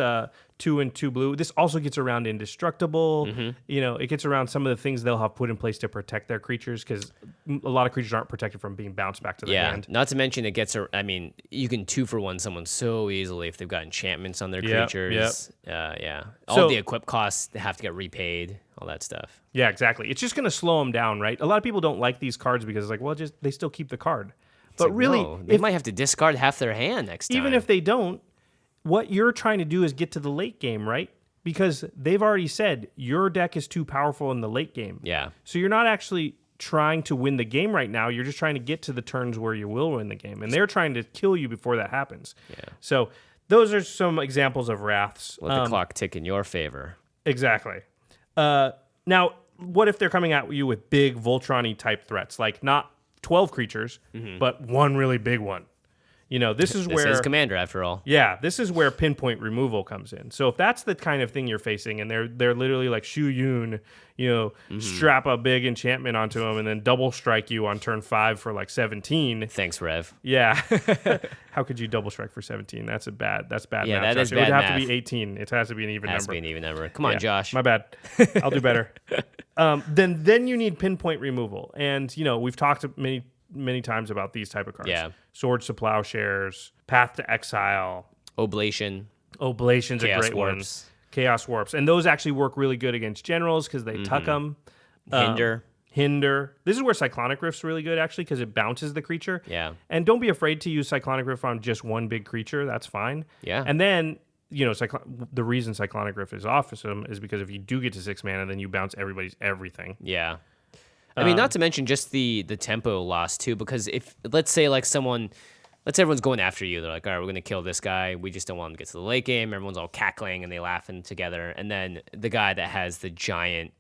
2 and 2 blue. This also gets around indestructible. You know, it gets around some of the things they'll have put in place to protect their creatures, because a lot of creatures aren't protected from being bounced back to their hand. Not to mention it gets. I mean, you can 2-for-1 someone so easily if they've got enchantments on their creatures. All the equip costs have to get repaid. All that stuff. Yeah, exactly. It's just going to slow them down, right? A lot of people don't like these cards because it's like, well, just they still keep the card. But like, really, no, they might have to discard half their hand next time. Even if they don't, what you're trying to do is get to the late game, right? Because they've already said your deck is too powerful in the late game. Yeah. So you're not actually trying to win the game right now. You're just trying to get to the turns where you will win the game. And they're trying to kill you before that happens. Yeah. So those are some examples of wraths. Let the clock tick in your favor. Exactly. Now, what if they're coming at you with big Voltron-y type threats? Like not 12 creatures, but one really big one. You know, this is where... This is Commander, after all. Yeah, this is where pinpoint removal comes in. So if that's the kind of thing you're facing, and they're literally like Shu Yun, you know, strap a big enchantment onto them and then double strike you on turn 5 for like 17. Thanks, Rev. Yeah. How could you double strike for 17? That's bad math. Yeah, that is Josh. bad It would have math. to be 18. It has to be an even Has number. to be an even number. Come on, Yeah, Josh. My bad. I'll do better. Then you need pinpoint removal. And, you know, we've talked many times about these type of cards. Yeah. Swords to Plowshares, Path to Exile. Oblation. Oblation's a Chaos great one. Warps. Chaos Warps. And those actually work really good against generals because they tuck them. Hinder. This is where Cyclonic Rift's really good, actually, because it bounces the creature. Yeah. And don't be afraid to use Cyclonic Rift on just one big creature. That's fine. Yeah. And then, you know, the reason Cyclonic Rift is awesome is because if you do get to 6 mana, then you bounce everybody's everything. Yeah. I mean, not to mention just the tempo loss, too, because if, let's say, like let's say everyone's going after you. They're like, all right, we're going to kill this guy. We just don't want him to get to the late game. Everyone's all cackling and they laughing together. And then the guy that has the giant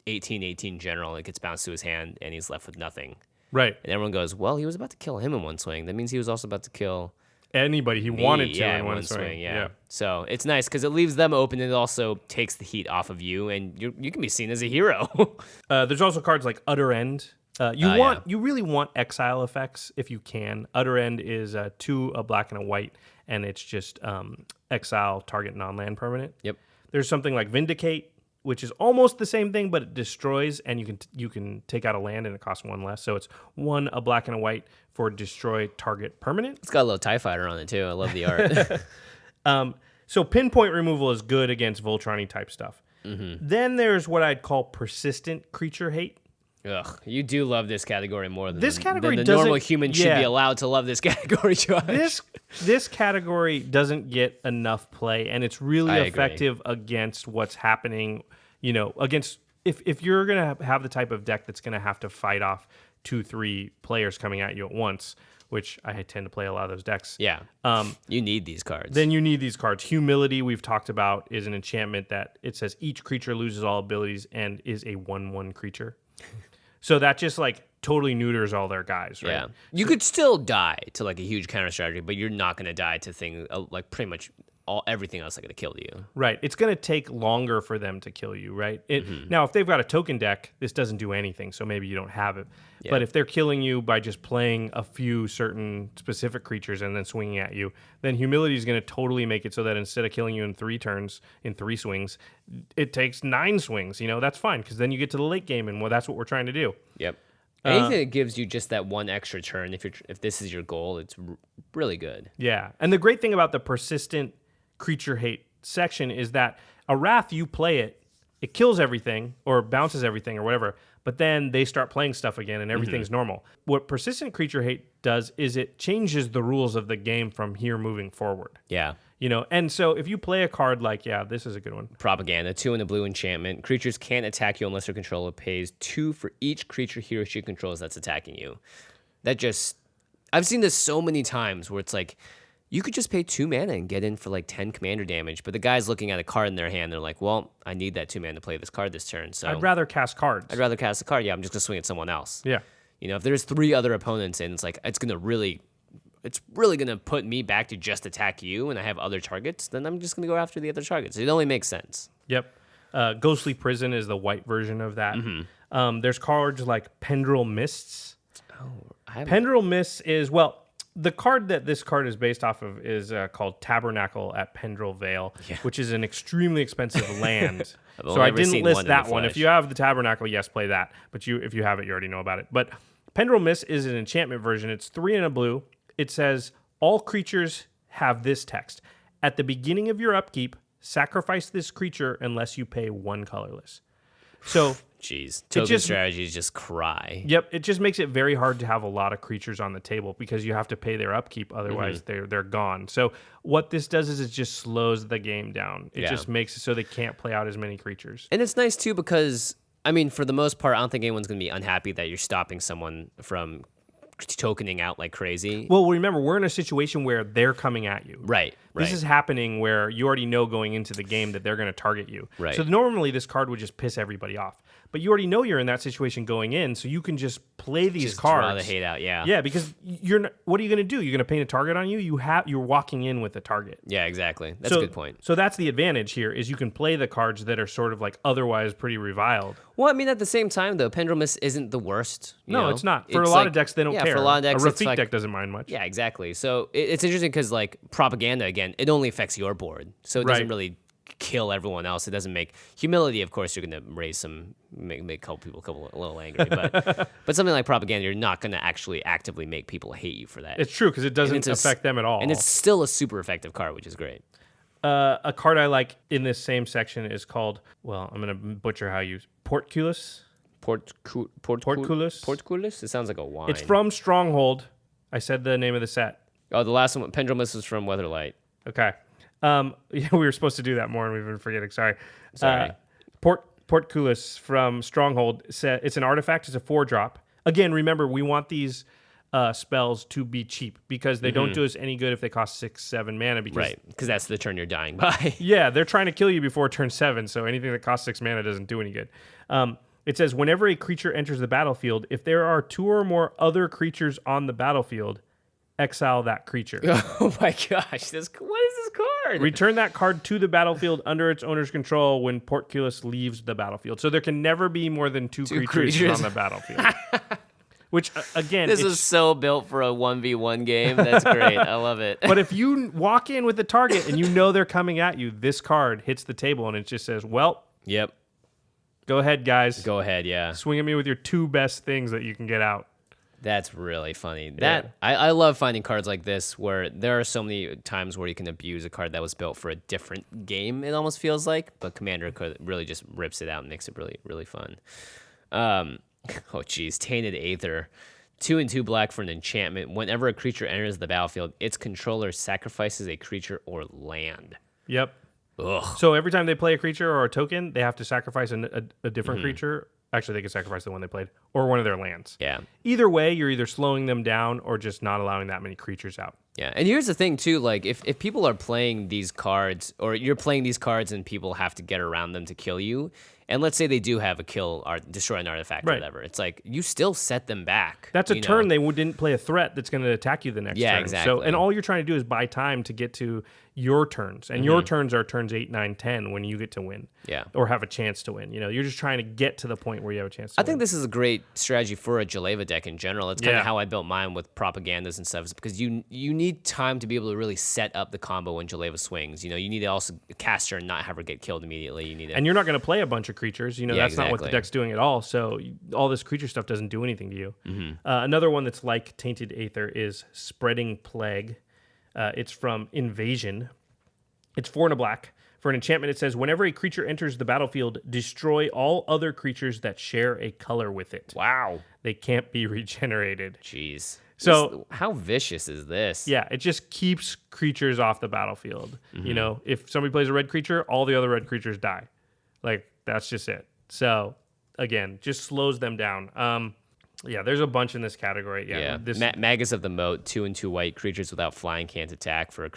18/18 general, it gets bounced to his hand and he's left with nothing. Right. And everyone goes, well, he was about to kill him in one swing. That means he was also about to kill Anybody he wanted to in one swing. swing. Yeah. So it's nice because it leaves them open and it also takes the heat off of you and you can be seen as a hero. There's also cards like Utter End. You really want exile effects if you can. Utter End is 2, a black and a white, and it's just exile target non-land permanent. Yep. There's something like Vindicate, which is almost the same thing, but it destroys, and you can take out a land and it costs 1 less. So it's 1, a black and a white for destroy target permanent. It's got a little TIE fighter on it too. I love the art. So pinpoint removal is good against Voltron-y type stuff. Then there's what I'd call persistent creature hate. Ugh, you do love this category more than This category than the normal doesn't- human should yeah. be allowed to love this category, Josh. This category doesn't get enough play, and it's really I agree. effective against what's happening. You know, against if you're gonna have the type of deck that's gonna have to fight off 2-3 players coming at you at once, which I tend to play a lot of those decks. Yeah. You need these cards. Then you need these cards. Humility, we've talked about, is an enchantment that it says each creature loses all abilities and is a 1/1 creature. So that just like totally neuters all their guys, right? Yeah. You could still die to like a huge counter strategy, but you're not going to die to things like pretty much everything else that could have killed you. Right. It's going to take longer for them to kill you, right? Now, if they've got a token deck, this doesn't do anything, so maybe you don't have it. Yeah. But if they're killing you by just playing a few certain specific creatures and then swinging at you, then Humility is going to totally make it so that instead of killing you in 3 turns, in 3 swings, it takes 9 swings. You know, that's fine, because then you get to the late game, and that's what we're trying to do. Yep. Anything that gives you just that one extra turn, if this is your goal, it's really good. Yeah. And the great thing about the persistent creature hate section is that a Wrath, you play it, it kills everything or bounces everything or whatever, but then they start playing stuff again and everything's normal. What persistent creature hate does is it changes the rules of the game from here moving forward. Yeah. You know, and so if you play a card like, this is a good one. Propaganda, 2 in the blue enchantment. Creatures can't attack you unless their controller pays 2 for each creature he or she controls that's attacking you. That just... I've seen this so many times where it's like you could just pay 2 mana and get in for like 10 commander damage. But the guy's looking at a card in their hand. They're like, well, I need that 2 mana to play this card this turn. So I'd rather cast cards. I'd rather cast a card. Yeah, I'm just going to swing at someone else. Yeah. You know, if there's 3 other opponents and it's like, it's really going to put me back to just attack you and I have other targets, then I'm just going to go after the other targets. It only makes sense. Yep. Ghostly Prison is the white version of that. There's cards like Pendril Mists. Pendril Mists is, well, the card that this card is based off of is called Tabernacle at Pendril Vale, which is an extremely expensive land. So I didn't list that one. If you have the Tabernacle, yes, play that. But if you have it, you already know about it. But Pendril Mists is an enchantment version. It's 3 and a blue. It says, all creatures have this text. At the beginning of your upkeep, sacrifice this creature unless you pay 1 colorless. So... Jeez, token strategies just cry. Yep, it just makes it very hard to have a lot of creatures on the table because you have to pay their upkeep, otherwise they're gone. So what this does is it just slows the game down. It just makes it so they can't play out as many creatures. And it's nice too because, I mean, for the most part, I don't think anyone's going to be unhappy that you're stopping someone from tokening out like crazy. Well, remember, we're in a situation where they're coming at you. Right. This is happening where you already know going into the game that they're going to target you. Right. So normally this card would just piss everybody off. But you already know you're in that situation going in, so you can just play these cards. Draw the hate out, yeah. Yeah, because you're not, what are you going to do? You're going to paint a target on you? You're walking in with a target. Yeah, exactly. That's a good point. So that's the advantage here, is you can play the cards that are sort of like otherwise pretty reviled. Well, I mean, at the same time, though, Pendril Mist isn't the worst. No, it's not. For a lot of decks, they don't care. For a lot of decks, a Rafik deck doesn't mind much. Yeah, exactly. So it's interesting because, like, propaganda, again, it only affects your board. So it doesn't really kill everyone else. It doesn't make humility. Of course, you're going to raise make a couple people a little angry, but something like propaganda, you're not going to actually actively make people hate you for that. It's true because it doesn't affect them at all, and it's still a super effective card, which is great. A card I like in this same section is called, well, I'm going to butcher how you Portcullis. Portcullis. It sounds like a wine. It's from Stronghold. I said the name of the set. Oh, the last one, Pendril Mist, was from Weatherlight. Okay. We were supposed to do that more, and we've been forgetting. Sorry. Portcullis from Stronghold. It's an artifact. It's a 4-drop. Again, remember, we want these spells to be cheap because they don't do us any good if they cost 6-7 mana. Because that's the turn you're dying by. Yeah, they're trying to kill you before turn 7, so anything that costs 6 mana doesn't do any good. It says, whenever a creature enters the battlefield, if there are 2 or more other creatures on the battlefield, exile that creature. Oh my gosh, what is this card? Return that card to the battlefield under its owner's control when Portcullis leaves the battlefield. So there can never be more than 2 creatures on the battlefield. Which, again... This is so built for a 1v1 game. That's great. I love it. But if you walk in with the target and you know they're coming at you, this card hits the table and it just says, well... Yep. Go ahead, guys. Go ahead, yeah. Swing at me with your 2 best things that you can get out. That's really funny. I love finding cards like this where there are so many times where you can abuse a card that was built for a different game, it almost feels like, but Commander really just rips it out and makes it really, really fun. Oh, geez. Tainted Aether. 2 and 2 black for an enchantment. Whenever a creature enters the battlefield, its controller sacrifices a creature or land. Yep. Ugh. So every time they play a creature or a token, they have to sacrifice a different creature. Actually, they can sacrifice the one they played or one of their lands. Yeah. Either way, you're either slowing them down or just not allowing that many creatures out. Yeah, and here's the thing, too. Like, if people are playing these cards, or you're playing these cards and people have to get around them to kill you, and let's say they do have a kill or destroy an artifact or whatever, it's like, you still set them back. That's a turn they didn't play a threat that's going to attack you the next turn. Yeah, exactly. So, and all you're trying to do is buy time to get to your turns. And your turns are turns 8, 9, 10 when you get to win. Yeah. Or have a chance to win. You know, you're just trying to get to the point where you have a chance to win. I think this is a great strategy for a Jaleva deck in general. It's kind of how I built mine with propagandas and stuff, because you need time to be able to really set up the combo when Jaleva swings. You know, you need to also cast her and not have her get killed immediately. You need to, and you're not going to play a bunch of creatures. You know, that's not what the deck's doing at all. So all this creature stuff doesn't do anything to you. Another one that's like Tainted Aether is Spreading Plague. It's from Invasion. It's 4 and a black. For an enchantment, it says, whenever a creature enters the battlefield, destroy all other creatures that share a color with it. Wow. They can't be regenerated. Jeez. So how vicious is this? Yeah, it just keeps creatures off the battlefield. You know, if somebody plays a red creature, all the other red creatures die. Like, that's just it. So, again, just slows them down. Yeah, there's a bunch in this category. Yeah. This, Magus of the Moat, 2 and 2 white creatures without flying can't attack for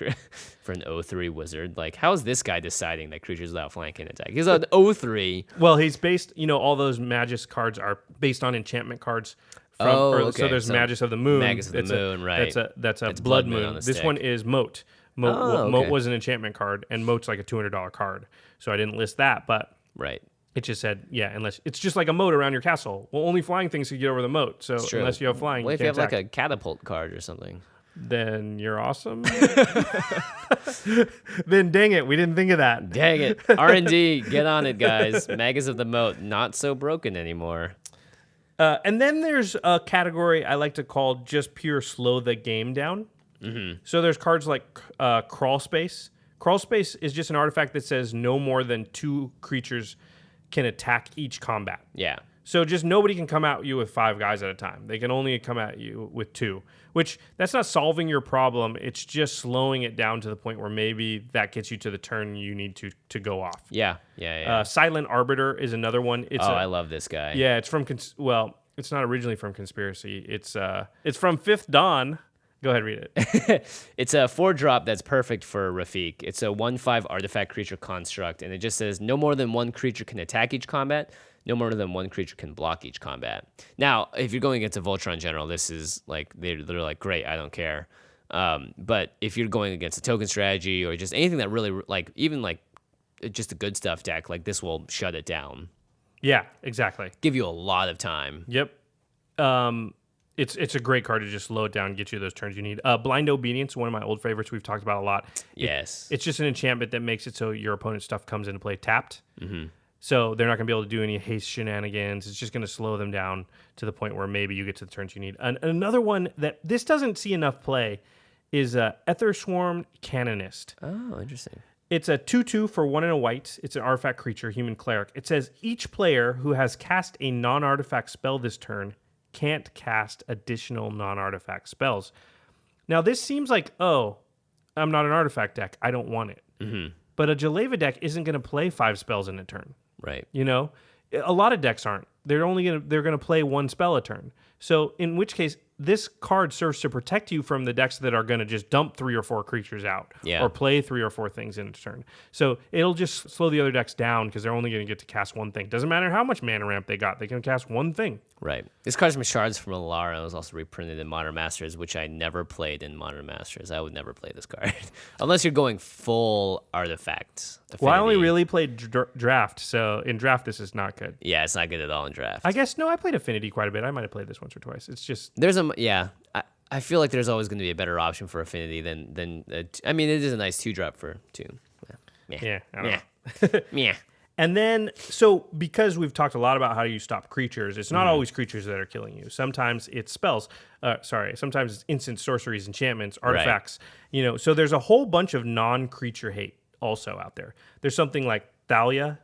for an O3 wizard. Like, how is this guy deciding that creatures without flying can attack? He's an O3. well, he's based, all those Magus cards are based on enchantment cards. Okay. So there's Magus of the Moon. Magus of the Moon, right. That's a It's Blood Moon Moon. on the This stick. one is Moat. Moat, Oh, Moat okay. was an enchantment card, and Moat's like a $200 card. So I didn't list that, but Right. it just said, unless it's just like a moat around your castle. Well, only flying things can get over the moat. So True. unless you have flying, What you if you can't have attack. like a catapult card or something? Then you're awesome. Then dang it, we didn't think of that. Dang it. R&D, get on it, guys. Magus of the Moat, not so broken anymore. And then there's a category I like to call just pure slow the game down. Mm-hmm. So there's cards like Crawl Space. Crawl Space is just an artifact that says no more than 2 creatures can attack each combat. Yeah. So just nobody can come at you with 5 guys at a time. They can only come at you with 2, which that's not solving your problem. It's just slowing it down to the point where maybe that gets you to the turn you need to go off. Yeah. Silent Arbiter is another one. I love this guy. Yeah, it's from it's not originally from Conspiracy. It's from Fifth Dawn. Go ahead, read it. It's a 4-drop that's perfect for Rafiq. It's a 1/5 artifact creature construct, and it just says no more than 1 creature can attack each combat. No more than 1 creature can block each combat. Now, if you're going against a Voltron General, this is like they're like, great, I don't care. But if you're going against a token strategy or just anything that really like even like just a good stuff deck, like this will shut it down. Yeah, exactly. Give you a lot of time. Yep. It's a great card to just slow it down and get you those turns you need. Blind Obedience, one of my old favorites we've talked about a lot. Yes. It's just an enchantment that makes it so your opponent's stuff comes into play tapped. So they're not going to be able to do any haste shenanigans. It's just going to slow them down to the point where maybe you get to the turns you need. And another one that this doesn't see enough play is Ether Swarm Canonist. Oh, interesting. It's a 2/2 for 1 and a white. It's an artifact creature, human cleric. It says each player who has cast a non-artifact spell this turn can't cast additional non-artifact spells. Now, this seems like, I'm not an artifact deck. I don't want it. Mm-hmm. But a Jaleva deck isn't going to play 5 spells in a turn. Right. A lot of decks aren't. They're going to play 1 spell a turn. So in which case, this card serves to protect you from the decks that are going to just dump 3 or 4 creatures out, or play 3 or 4 things in a turn. So it'll just slow the other decks down because they're only going to get to cast 1 thing. Doesn't matter how much mana ramp they got; they can cast 1 thing. Right. This card's from Shards from Alara. It was also reprinted in Modern Masters, which I never played in Modern Masters. I would never play this card unless you're going full artifact. Well, I only Affinity. really played draft, so in draft this is not good. Yeah, it's not good at all in draft. I guess no, I played Affinity quite a bit. I might have played this once or twice. It's just I feel like there's always going to be a better option for Affinity than I mean, it is a nice 2-drop for 2. yeah. I don't know. Yeah. And then, so because we've talked a lot about how you stop creatures, it's not always creatures that are killing you. Sometimes it's spells. Sometimes it's instant sorceries, enchantments, artifacts. So there's a whole bunch of non-creature hate also out there. There's something like Thalia.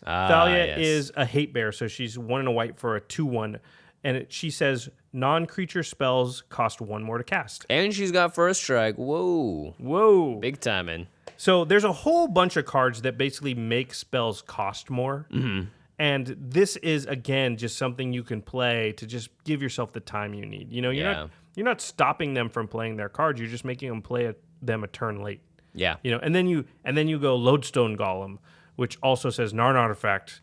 Thalia yes. is a hate bear, so she's 1 and a white for a 2/1. And she says non-creature spells cost 1 more to cast. And she's got first strike. Whoa. Whoa. Big timing. So there's a whole bunch of cards that basically make spells cost more. Mm-hmm. And this is, again, just something you can play to just give yourself the time you need. You're not stopping them from playing their cards. You're just making them play them a turn late. Yeah. And then you go Lodestone Golem, which also says non-artifact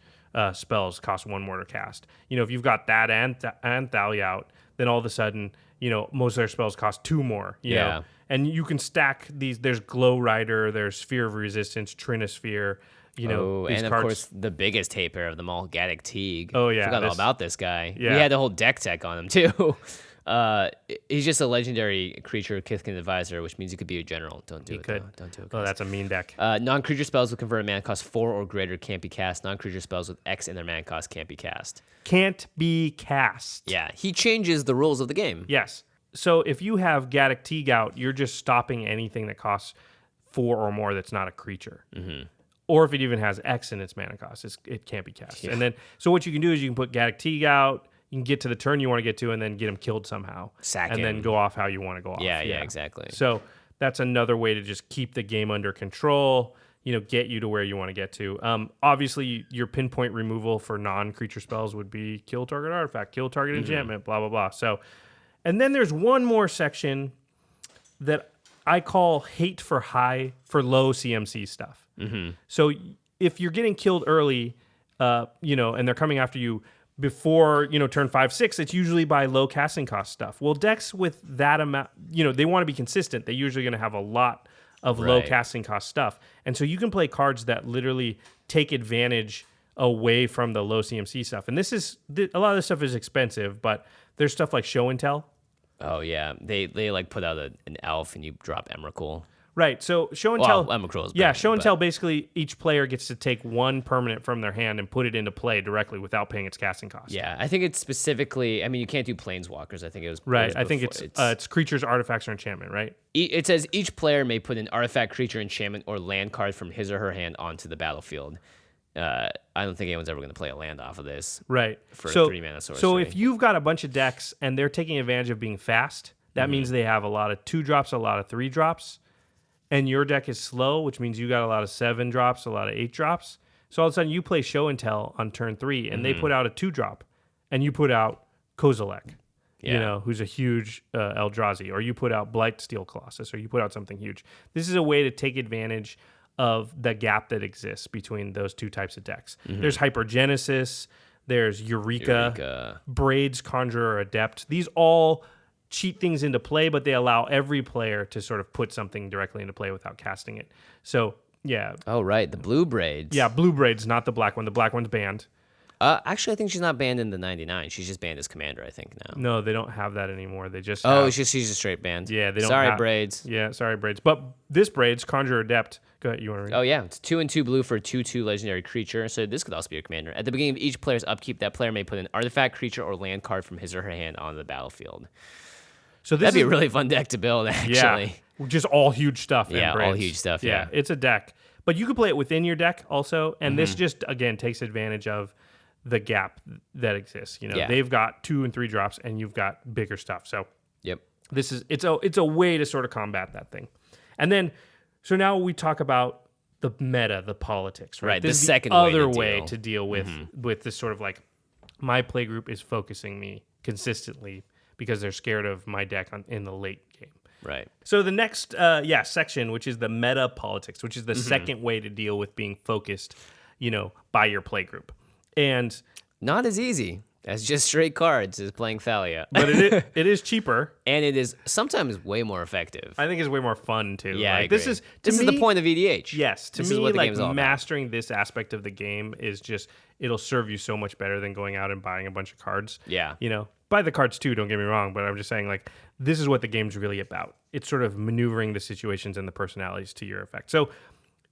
spells cost 1 more to cast. If you've got that and Thalia out, then all of a sudden, most of their spells cost 2 more. You know? And you can stack these. There's Glow Rider, there's Sphere of Resistance, Trinosphere. These and cards. of course, the biggest hate bear of them all, Gaddock Teague. Oh, yeah. Forgot all about this guy. Yeah. We had the whole deck tech on him, too. He's just a legendary creature, Kithkin Advisor, which means he could be a general. Don't do it. could. Though. Don't do it. Oh, that's a mean deck. Non-creature spells with converted mana cost 4 or greater can't be cast. Non-creature spells with X in their mana cost can't be cast. Can't be cast. Yeah, he changes the rules of the game. Yes. So if you have Gaddock Teague out, you're just stopping anything that costs 4 or more that's not a creature. Mm-hmm. Or if it even has X in its mana cost, it can't be cast. Yeah. And then, so what you can do is you can put Gaddock Teague out, you can get to the turn you want to get to, and then get him killed somehow. Sack and him. then go off how you want to go off. Yeah, exactly. So that's another way to just keep the game under control. get you to where you want to get to. Obviously, your pinpoint removal for non-creature spells would be kill target artifact, kill target enchantment, blah, blah, blah. So, and then there's one more section that I call hate for low CMC stuff. So if you're getting killed early, and they're coming after you before, turn 5, 6, it's usually by low casting cost stuff. Well, decks with that amount, they want to be consistent. They're usually going to have a lot of low casting cost stuff. And so you can play cards that literally take advantage away from the low CMC stuff. And a lot of this stuff is expensive, but there's stuff like Show and Tell. Oh, yeah. They like put out an elf and you drop Emrakul. Right. So Show and Tell. Emrakul is yeah, Show and Tell, basically each player gets to take one permanent from their hand and put it into play directly without paying its casting cost. Yeah, I think it's specifically, you can't do planeswalkers. I think it was. Right. I think it's creatures, artifacts, or enchantment, right? It says each player may put an artifact, creature, enchantment, or land card from his or her hand onto the battlefield. I don't think anyone's ever going to play a land off of this. Right. For 3-mana sorcery. So if you've got a bunch of decks and they're taking advantage of being fast, that means they have a lot of 2-drops, a lot of 3-drops, and your deck is slow, which means you got a lot of 7-drops, a lot of 8-drops. So all of a sudden you play Show and Tell on turn 3, and they put out a 2-drop, and you put out Kozilek, who's a huge Eldrazi, or you put out Blightsteel Colossus, or you put out something huge. This is a way to take advantage of the gap that exists between those two types of decks. There's Hypergenesis, there's Eureka, Braids, Conjurer, Adept. These all cheat things into play, but they allow every player to sort of put something directly into play without casting it. So, yeah. Oh, right. The blue braids. Yeah, blue braids, not the black one. The black one's banned. Actually, I think she's not banned in the 99. She's just banned as commander, I think, now. No, they don't have that anymore. They just she's just straight banned. Yeah, they don't Sorry, braids. Yeah, sorry, braids. But this braids, Conjurer Adept. Go ahead, you want to read? Oh, yeah. It's 2 and 2 blue for a 2/2 legendary creature. So this could also be a commander. At the beginning of each player's upkeep, that player may put an artifact, creature, or land card from his or her hand onto the battlefield. So that'd be a really fun deck to build, actually. Yeah, just all huge stuff. Yeah, all huge stuff, yeah. It's a deck. But you can play it within your deck also, and this just, again, takes advantage of the gap that exists. They've got 2 and 3 drops, and you've got bigger stuff. So it's a way to sort of combat that thing. And then, so now we talk about the meta, the politics, right? This is the second other way to deal with this sort of like, my play group is focusing me consistently because they're scared of my deck in the late game. Right. So the next section, which is the meta politics, which is the second way to deal with being focused, by your play group. And not as easy as just straight cards as playing Thalia. But it is cheaper. And it is sometimes way more effective. I think it's way more fun, too. Yeah, like, I agree. This is the point of EDH. Yes. To this me, is what the like, game's all mastering about. this aspect of the game is just, it'll serve you so much better than going out and buying a bunch of cards. Yeah. Buy the cards, too, don't get me wrong, but I'm just saying, like, this is what the game's really about. It's sort of maneuvering the situations and the personalities to your effect. So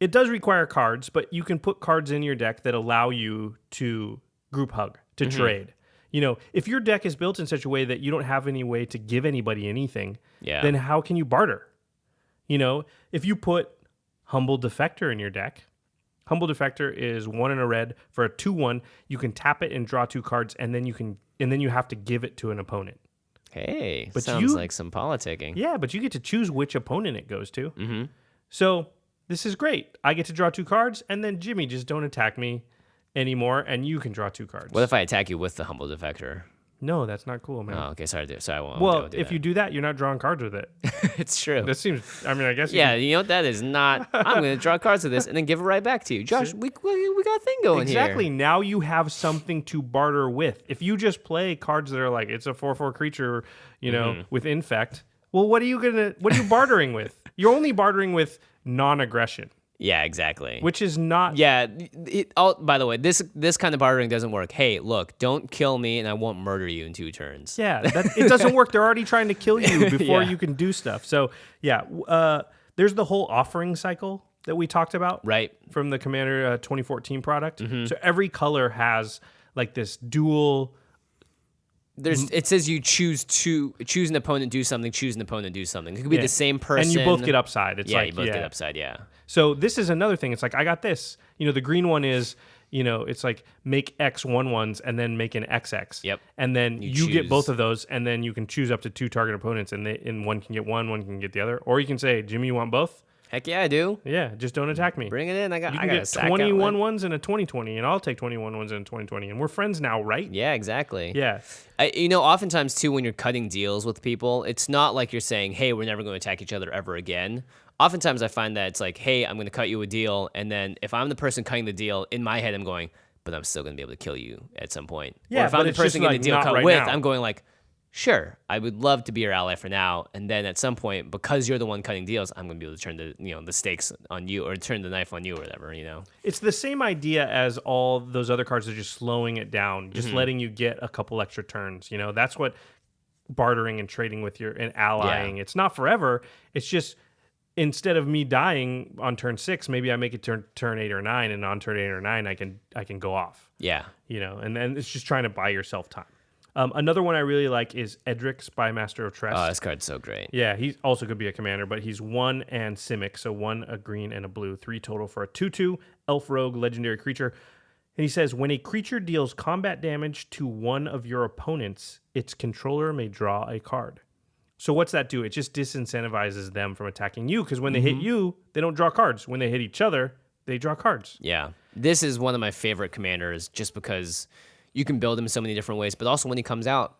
it does require cards, but you can put cards in your deck that allow you to group hug, to trade. If your deck is built in such a way that you don't have any way to give anybody anything, then how can you barter? If you put Humble Defector in your deck, Humble Defector is 1 and a red for a 2/1. You can tap it and draw 2 cards, and then you have to give it to an opponent. Hey, but sounds like some politicking. Yeah, but you get to choose which opponent it goes to. So this is great. I get to draw 2 cards, and then Jimmy, just don't attack me anymore, and you can draw 2 cards. What if I attack you with the Humble Defector? No, that's not cool, man. Oh, okay, sorry, I won't. Well, do if that. you do that, you're not drawing cards with it. It's true. That seems. I mean, I guess. Yeah, you know what? That is not. I'm going to draw cards with this and then give it right back to you, Josh. We got a thing going here. Exactly. Now you have something to barter with. If you just play cards that are like it's a 4/4 creature, with infect. Well, what are you bartering with? You're only bartering with non-aggression. Yeah, exactly. Which is not... Yeah. By the way, this kind of bartering doesn't work. Hey, look, don't kill me and I won't murder you in 2 turns. Yeah, it doesn't work. They're already trying to kill you before you can do stuff. So, yeah, there's the whole offering cycle that we talked about. Right. From the Commander 2014 product. So every color has like this dual... It says you choose an opponent, do something, choose an opponent, do something. It could be the same person. And you both get upside. It's you both get upside, yeah. So this is another thing. It's like, I got this. The green one is, it's like make X 1/1s and then make an XX. Yep. And then you get both of those, and then you can choose up to 2 target opponents, and one can get one can get the other. Or you can say, Jimmy, you want both? Heck yeah, I do. Yeah, just don't attack me. Bring it in. I got You can a get sack 21 outlet. ones and a 2020, and I'll take 21 ones and a 2020, and we're friends now, right? Yeah, exactly. Yeah. Oftentimes too, when you're cutting deals with people, it's not like you're saying, "Hey, we're never going to attack each other ever again." Oftentimes, I find that it's like, "Hey, I'm going to cut you a deal," and then if I'm the person cutting the deal, in my head, I'm going, "But I'm still going to be able to kill you at some point." Yeah, or if but I'm the it's just person getting like, the deal not cut right with, now. I'm going like, "Sure, I would love to be your ally for now," and then at some point, because you're the one cutting deals, I'm going to be able to turn the stakes on you or turn the knife on you or whatever. It's the same idea as all those other cards are just slowing it down, just letting you get a couple extra turns. That's what bartering and trading with and allying. Yeah. It's not forever. It's just instead of me dying on turn 6, maybe I make it turn 8 or 9, and on turn 8 or 9, I can go off. Yeah. And then it's just trying to buy yourself time. Another one I really like is Edric, Spymaster of Trest. Oh, this card's so great. Yeah, he also could be a commander, but he's 1 and Simic, so 1 a green and a blue, 3 total for a 2/2 elf rogue legendary creature. And he says, when a creature deals combat damage to one of your opponents, its controller may draw a card. So what's that do? It just disincentivizes them from attacking you, because when they hit you, they don't draw cards. When they hit each other, they draw cards. Yeah. This is one of my favorite commanders just because you can build him so many different ways, but also when he comes out,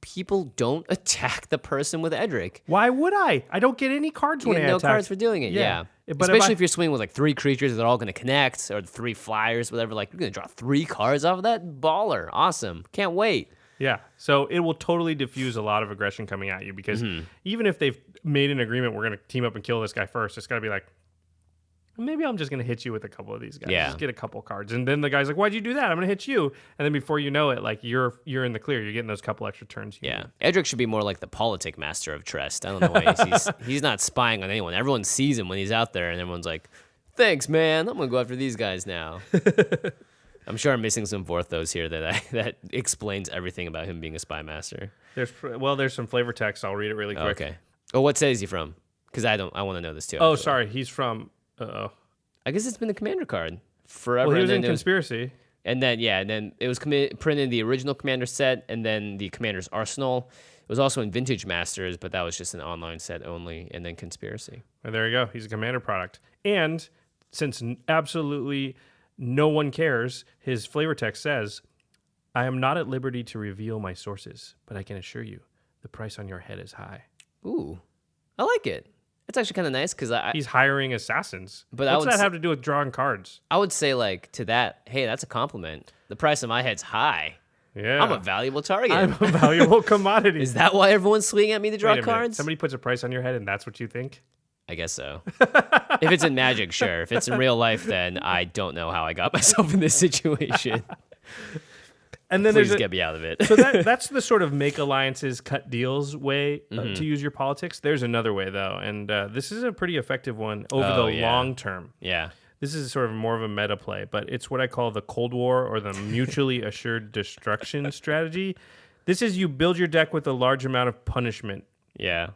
people don't attack the person with Edric. Why would I? I don't get any cards when I You get no attack. cards for doing it, yeah. But Especially if you're swinging with like 3 creatures that are all going to connect, or 3 flyers, whatever. Like, you're going to draw 3 cards off of that? Baller. Awesome. Can't wait. Yeah, so it will totally diffuse a lot of aggression coming at you, because even if they've made an agreement, we're going to team up and kill this guy first, it's got to be like, maybe I'm just going to hit you with a couple of these guys. Yeah. Just get a couple cards. And then the guy's like, why'd you do that? I'm going to hit you. And then before you know it, like you're in the clear. You're getting those couple extra turns. Yeah. Edric should be more like the politic master of Trest. I don't know why he's not spying on anyone. Everyone sees him when he's out there, and everyone's like, thanks, man. I'm going to go after these guys now. I'm sure I'm missing some Vorthos here that explains everything about him being a spy master. There's some flavor text. I'll read it really quick. Okay. Oh, what set is he from? Because I want to know this too. Oh, actually. sorry. He's from... I guess it's been the commander card forever. Well, he was and in then Conspiracy. And then it was printed in the original Commander set, and then the Commander's Arsenal. It was also in Vintage Masters, but that was just an online set only, and then Conspiracy. And there you go. He's a Commander product. And since absolutely no one cares, his flavor text says, I am not at liberty to reveal my sources, but I can assure you the price on your head is high. Ooh, I like it. It's actually kind of nice because he's hiring assassins. But what's that have to do with drawing cards? I would say to that, hey, that's a compliment. The price of my head's high. Yeah, I'm a valuable target. I'm a valuable commodity. Is that why everyone's swinging at me to draw Wait a minute. cards? Somebody puts a price on your head, and that's what you think? I guess so. If it's in Magic, sure. If it's in real life, then I don't know how I got myself in this situation. And then Please get me out of it. So that's the sort of make alliances, cut deals way to use your politics. There's another way, though, and this is a pretty effective one over the long term. Yeah. This is sort of more of a meta play, but it's what I call the Cold War or the mutually assured destruction strategy. This is you build your deck with a large amount of punishment. Yeah.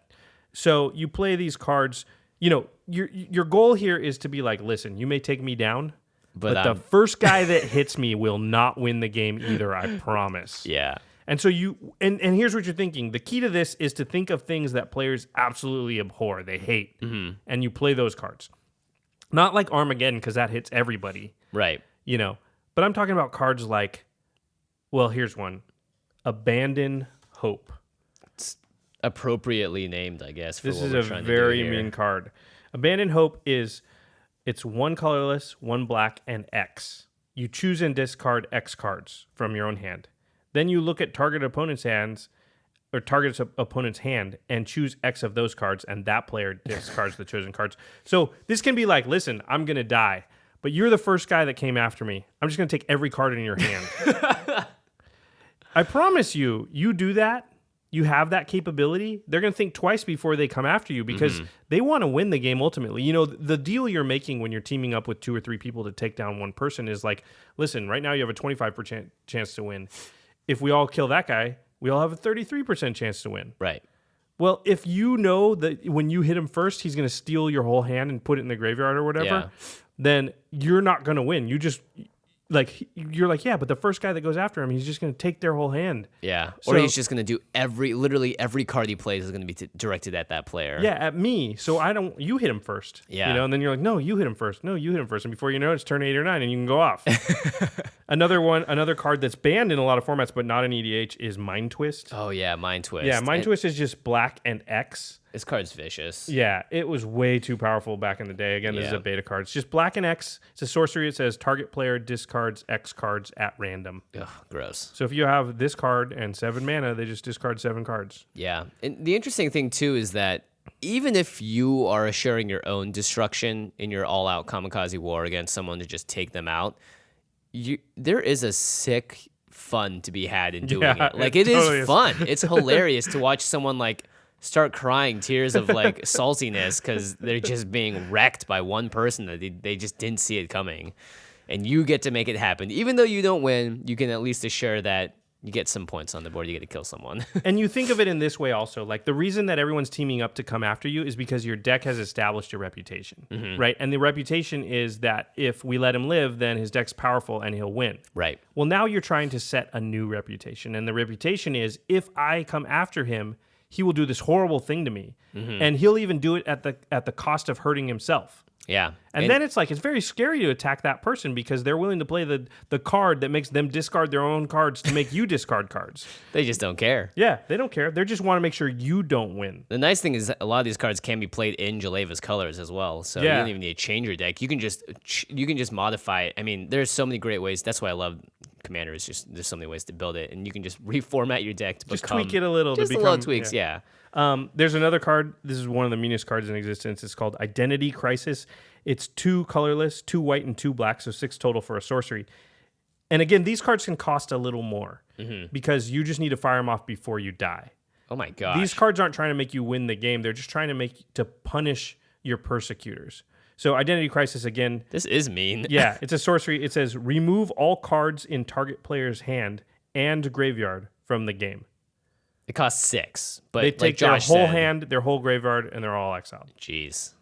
So you play these cards. Your goal here is to be like, listen, you may take me down, but the first guy that hits me will not win the game either, I promise. Yeah. And so and here's what you're thinking. The key to this is to think of things that players absolutely abhor, they hate, and you play those cards. Not like Armageddon, because that hits everybody. Right. But I'm talking about cards like, well, here's one. Abandon Hope. It's appropriately named, I guess, for this what is we're a trying very to do here. mean card. Abandon Hope it's 1 colorless, 1 black, and X. You choose and discard X cards from your own hand. Then you look at target opponent's hands, or target opponent's hand, and choose X of those cards, and that player discards the chosen cards. So this can be like, listen, I'm going to die, but you're the first guy that came after me. I'm just going to take every card in your hand. I promise you do that, you have that capability, they're going to think twice before they come after you, because they want to win the game ultimately. The deal you're making when you're teaming up with 2 or 3 people to take down one person is like, listen, right now you have a 25% chance to win. If we all kill that guy, we all have a 33% chance to win. Right. Well, if you know that when you hit him first, he's going to steal your whole hand and put it in the graveyard or whatever, then you're not going to win. you're like, yeah, but the first guy that goes after him, he's just going to take their whole hand. Yeah. So, or he's just going to do literally every card he plays is going to be directed at that player. Yeah, at me. So you hit him first. Yeah. You know, and then you're like, no, you hit him first. No, you hit him first. And before you know it, it's turn 8 or 9 and you can go off. Another card that's banned in a lot of formats, but not in EDH is Mind Twist. Oh, yeah, Mind Twist. Yeah, Mind Twist is just black and X. This card's vicious. Yeah, it was way too powerful back in the day. Again, this is a beta card. It's just black and X. It's a sorcery. It says target player discards X cards at random. Ugh, gross. So if you have this card and 7 mana, they just discard 7 cards. Yeah. And the interesting thing, too, is that even if you are assuring your own destruction in your all-out kamikaze war against someone to just take them out, there is a sick fun to be had in doing it. Like, it totally is fun. It's hilarious to watch someone, like, start crying tears of like saltiness because they're just being wrecked by one person that they just didn't see it coming, and you get to make it happen. Even though you don't win, you can at least assure that you get some points on the board. You get to kill someone. And you think of it in this way also, like the reason that everyone's teaming up to come after you is because your deck has established a reputation, right? And the reputation is that if we let him live, then his deck's powerful and he'll win. Right. Well, now you're trying to set a new reputation, and the reputation is if I come after him, he will do this horrible thing to me, and he'll even do it at the cost of hurting himself. Yeah, and then it's like it's very scary to attack that person because they're willing to play the card that makes them discard their own cards to make you discard cards. They just don't care. Yeah, they don't care. They just want to make sure you don't win. The nice thing is that a lot of these cards can be played in Jaleva's colors as well, so you don't even need to change your deck. You can just modify it. I mean, there's so many great ways. That's why I love Commander. Is just there's so many ways to build it, and you can just reformat your deck to become tweak it a little. Just to become, little tweaks, yeah. There's another card. This is one of the meanest cards in existence. It's called Identity Crisis. It's 2 colorless, 2 white, and 2 black, so 6 total for a sorcery. And again, these cards can cost a little more because you just need to fire them off before you die. Oh my gosh. These cards aren't trying to make you win the game. They're just trying to punish your persecutors. So Identity Crisis, again. This is mean. Yeah, it's a sorcery. It says remove all cards in target player's hand and graveyard from the game. It costs 6, but they take like Josh their whole said, hand, their whole graveyard, and they're all exiled. Jeez.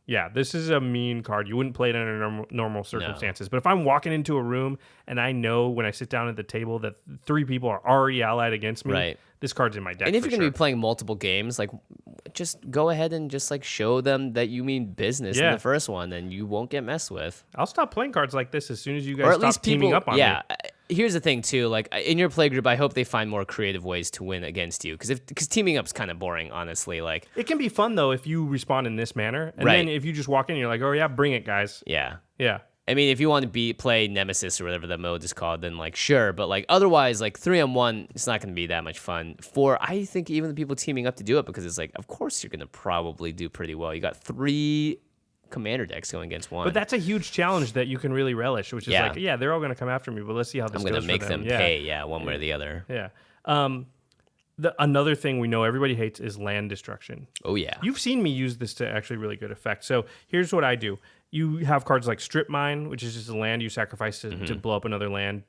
Yeah, this is a mean card. You wouldn't play it under normal circumstances. No. But if I'm walking into a room and I know when I sit down at the table that 3 people are already allied against me, this card's in my deck. And if you're going to be playing multiple games, like just go ahead and just like show them that you mean business in the first one, and you won't get messed with. I'll stop playing cards like this as soon as you guys stop teaming up on me. Here's the thing too, like in your play group, I hope they find more creative ways to win against you, because teaming up's kind of boring, honestly. Like it can be fun though if you respond in this manner, and then if you just walk in, and you're like, oh yeah, bring it, guys. Yeah. I mean, if you want to play Nemesis or whatever that mode is called, then like sure, but like otherwise, like 3-on-1, it's not going to be that much fun. I think even the people teaming up to do it, because it's like, of course you're going to probably do pretty well. You got 3 Commander decks going against 1. But that's a huge challenge that you can really relish, which is like, they're all going to come after me, but let's see how this goes. I'm going to make them pay, one way or the other. Yeah. Another thing we know everybody hates is land destruction. Oh, yeah. You've seen me use this to actually really good effect. So here's what I do. You have cards like Strip Mine, which is just a land you sacrifice to blow up another land.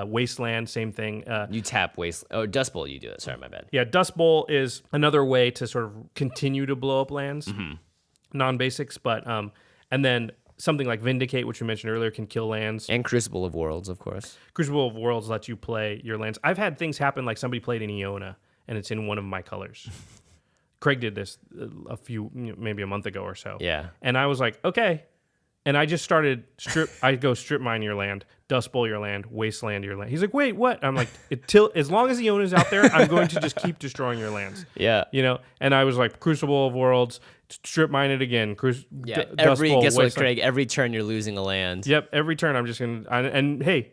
Wasteland, same thing. You tap Dust Bowl, you do it. Sorry, my bad. Yeah, Dust Bowl is another way to sort of continue to blow up lands. Non-basics, but and then something like Vindicate, which we mentioned earlier, can kill lands. And Crucible of Worlds, of course. Crucible of Worlds lets you play your lands. I've had things happen like somebody played an Iona, and it's in one of my colors. Craig did this maybe a month ago or so. Yeah. And I was like, okay. And I just started Strip Mine your land, Dust Bowl your land, Wasteland your land. He's like, wait, what? I'm like, as long as the owner's out there, I'm going to just keep destroying your lands. Yeah. And I was like, Crucible of Worlds, Strip Mine it again. Guess what, Craig? Every turn you're losing a land. Yep, every turn I'm just going to, and hey,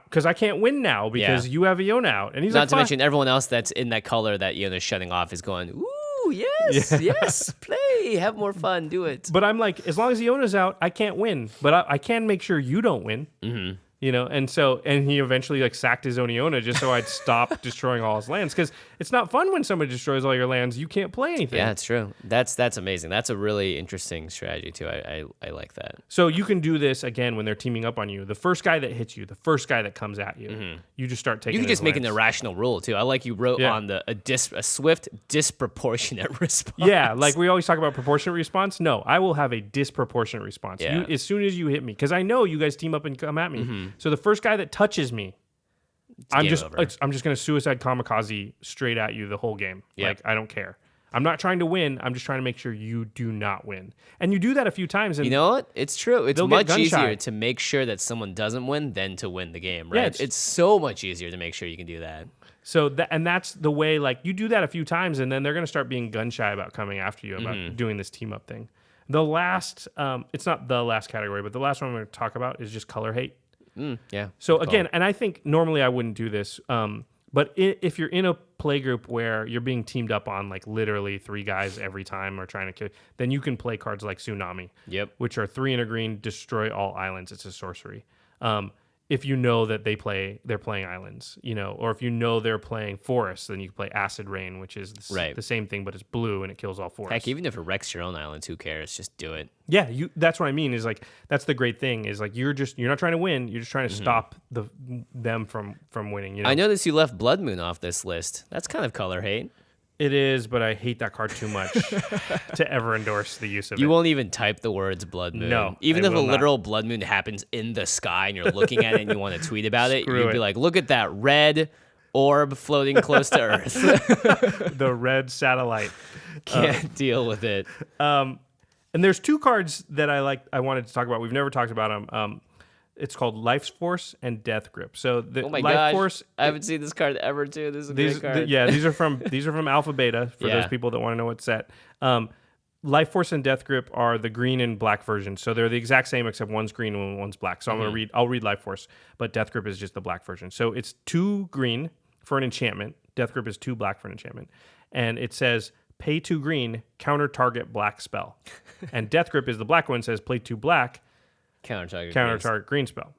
because I can't win now because you have Iona out. And he's not to mention everyone else that's in that color that Iona's shutting off is going, ooh. Yes, play, have more fun, do it. But I'm like, as long as Iona's out, I can't win. But I can make sure you don't win. Mm-hmm. And he eventually like sacked his own Iona just so I'd stop destroying all his lands, because it's not fun when somebody destroys all your lands. You can't play anything. Yeah, it's true. That's amazing. That's a really interesting strategy too. I like that. So you can do this again when they're teaming up on you. The first guy that hits you, the first guy that comes at you, you just start taking. You can just make lands. An irrational rule too. I like you wrote on a swift disproportionate response. Yeah, like we always talk about proportionate response. No, I will have a disproportionate response. As soon as you hit me, because I know you guys team up and come at me. Mm-hmm. So the first guy that touches me, I'm game just over. I'm just going to suicide kamikaze straight at you the whole game. Yep. Like, I don't care. I'm not trying to win. I'm just trying to make sure you do not win. And you do that a few times. And You know what? It's true. It's they'll get much gun shy. easier to make sure that someone doesn't win than to win the game, right? Yeah, it's so much easier to make sure you can do that. So that's the way, like, you do that a few times, and then they're going to start being gun shy about coming after you, about doing this team up thing. The last, it's not the last category, but the last one I'm going to talk about is just color hate. Yeah. So again, and I think normally I wouldn't do this, but if you're in a play group where you're being teamed up on like literally 3 guys every time or trying to kill, then you can play cards like Tsunami, Yep. which are 3 and a green, destroy all islands. It's a sorcery. If you know that they're playing islands, or if you know they're playing forests, then you can play Acid Rain, which is the same thing, but it's blue and it kills all forests. Heck, even if it wrecks your own islands, who cares? Just do it. Yeah, that's what I mean. Is like, that's the great thing. Is like, you're not trying to win. You're just trying to stop them from winning. I noticed you left Blood Moon off this list. That's kind of color hate. It is, but I hate that card too much to ever endorse the use of it. You won't even type the words Blood Moon. No, even I if a will not. literal Blood Moon happens in the sky and you're looking at it and you want to tweet about it, Screw you'd be it. like, look at that red orb floating close to Earth. The red satellite. Can't deal with it. And there's 2 cards that I wanted to talk about. We've never talked about them. It's called Life's Force and Death Grip. So the Oh my Life gosh, Force. I haven't seen this card ever too. This is a great card. These are from Alpha Beta for those people that want to know what's set. Life Force and Death Grip are the green and black versions. So they're the exact same except one's green and one's black. So I'll read Life Force, but Death Grip is just the black version. So it's 2 green for an enchantment. Death Grip is 2 black for an enchantment. And it says pay 2 green, counter target black spell. And Death Grip is the black one, says play 2 black, Counter target green spell.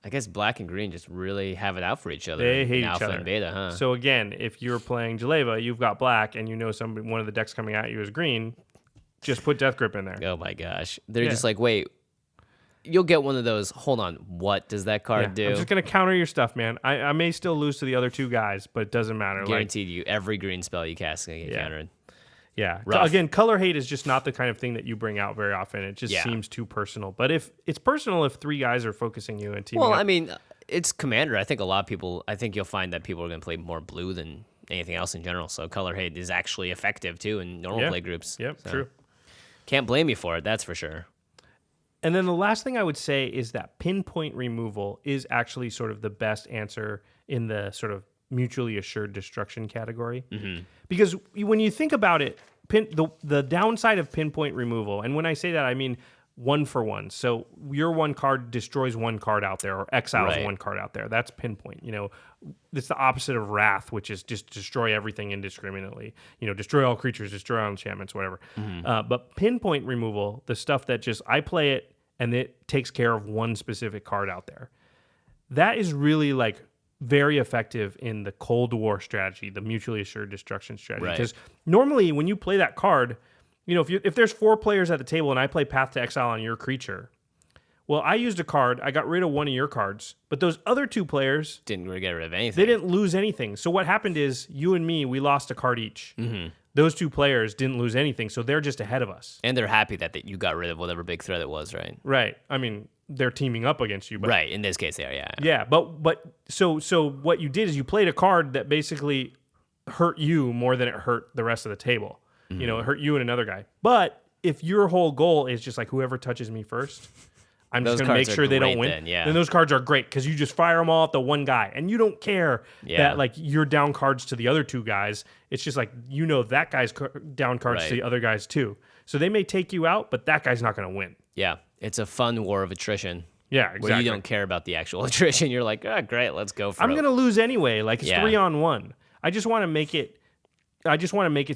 I guess black and green just really have it out for each other. They hate in each Alpha other. and Beta, huh? So again, if you're playing Jaleva, you've got black, and you know one of the decks coming at you is green, just put Death Grip in there. Oh my gosh. They're Yeah. just like, wait, you'll get one of those. Hold on. What does that card do? I'm just going to counter your stuff, man. I may still lose to the other 2 guys, but it doesn't matter. Guaranteed you. Every green spell you cast is going to get Yeah. countered. Yeah. Rough. Again, color hate is just not the kind of thing that you bring out very often. It just seems too personal. But if it's personal, if 3 guys are focusing you and teaming Well, up. I mean, it's Commander. I think a lot of people, you'll find that people are going to play more blue than anything else in general. So color hate is actually effective too in normal play groups. Yep, So true. Can't blame you for it. That's for sure. And then the last thing I would say is that pinpoint removal is actually sort of the best answer in the sort of mutually assured destruction category. Because when you think about it, the downside of pinpoint removal, and when I say that, I mean 1 for 1. So your 1 card destroys 1 card out there, or exiles Right. 1 card out there. That's pinpoint. It's the opposite of wrath, which is just destroy everything indiscriminately. Destroy all creatures, destroy all enchantments, whatever. But pinpoint removal, the stuff that just I play it and it takes care of 1 specific card out there. That is really like very effective in the Cold War strategy, the mutually assured destruction strategy. Right. Because normally when you play that card, if there's 4 players at the table and I play Path to Exile on your creature, well, I used a card, I got rid of 1 of your cards, but those other 2 players, Didn't really get rid of anything. they didn't lose anything. So what happened is you and me, we lost a card each. Those 2 players didn't lose anything, so they're just ahead of us. And they're happy that you got rid of whatever big threat it was, right? Right. I mean, they're teaming up against you, but Right. In this case, they are, yeah. yeah, but so what you did is you played a card that basically hurt you more than it hurt the rest of the table. It hurt you and another guy. But if your whole goal is just like whoever touches me first, I'm just Those going to make cards are sure they don't great win. then, yeah. Then those cards are great because you just fire them all at the 1 guy, and you don't care that like you're down cards to the other 2 guys. It's just like that guy's down cards to Right. the other guys too. So they may take you out, but that guy's not going to win. Yeah. It's a fun war of attrition. Yeah, exactly. Where you don't care about the actual attrition. You're like, oh, great, let's go for it. I'm going to lose anyway. Like, it's Yeah. 3-on-1. I just want to make it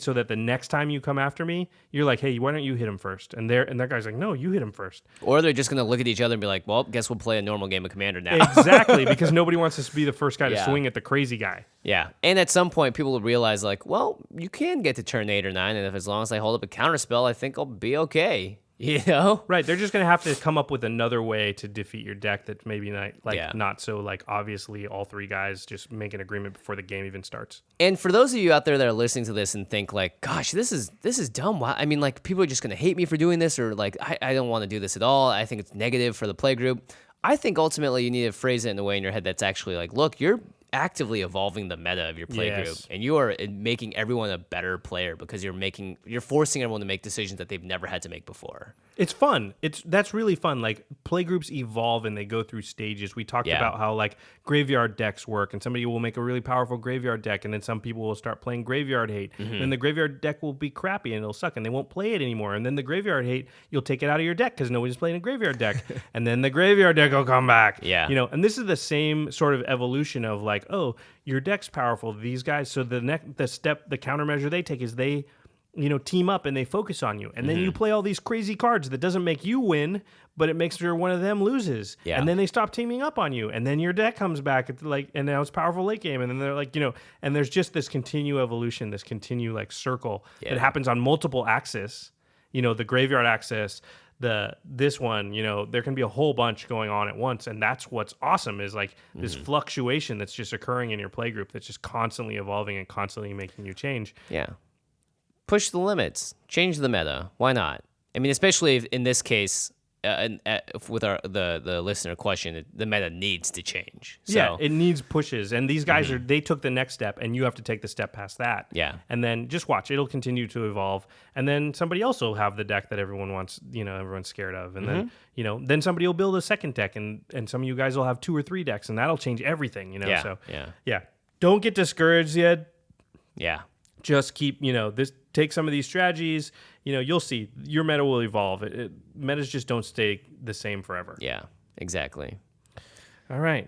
so that the next time you come after me, you're like, hey, why don't you hit him first? And that guy's like, no, you hit him first. Or they're just going to look at each other and be like, well, guess we'll play a normal game of Commander now. Exactly, because nobody wants to be the first guy to Yeah. swing at the crazy guy. Yeah. And at some point, people will realize, like, well, you can get to turn 8 or 9, and if as long as I hold up a counterspell, I think I'll be okay. You know? Right, they're just going to have to come up with another way to defeat your deck that's maybe Yeah. not so, like, obviously all 3 guys just make an agreement before the game even starts. And for those of you out there that are listening to this and think, like, gosh, this is dumb. Why? I mean, like, people are just going to hate me for doing this, or, like, I don't want to do this at all. I think it's negative for the play group. I think ultimately you need to phrase it in a way in your head that's actually like, look, you're actively evolving the meta of your play group, and you are making everyone a better player because you're forcing everyone to make decisions that they've never had to make before. It's fun. That's really fun. Like playgroups evolve and they go through stages. We talked about how like graveyard decks work, and somebody will make a really powerful graveyard deck, and then some people will start playing graveyard hate. And the graveyard deck will be crappy and it'll suck, and they won't play it anymore. And then the graveyard hate, you'll take it out of your deck because nobody's playing a graveyard deck, and then the graveyard deck will come back. Yeah, you know. And this is the same sort of evolution of like, oh, your deck's powerful. These guys. So the countermeasure they take is they, team up and they focus on you. And then you play all these crazy cards that doesn't make you win, but it makes sure one of them loses. Yeah. And then they stop teaming up on you. And then your deck comes back and now it's powerful late game. And then they're like, and there's just this continue evolution, this continue like circle that happens on multiple axes, the graveyard axis, this one, there can be a whole bunch going on at once. And that's what's awesome is like this fluctuation that's just occurring in your playgroup that's just constantly evolving and constantly making you change. Yeah. Push the limits, change the meta. Why not? I mean, especially in this case, with the listener question, the meta needs to change. So, yeah, it needs pushes, and these guys they took the next step, and you have to take the step past that. Yeah, and then just watch; it'll continue to evolve, and then somebody else will have the deck that everyone wants, everyone's scared of, and then somebody will build a second deck, and some of you guys will have 2 or 3 decks, and that'll change everything. Yeah, so yeah. Don't get discouraged yet. Yeah. Just keep, take some of these strategies, you'll see your meta will evolve. Metas just don't stay the same forever. Yeah, exactly. All right.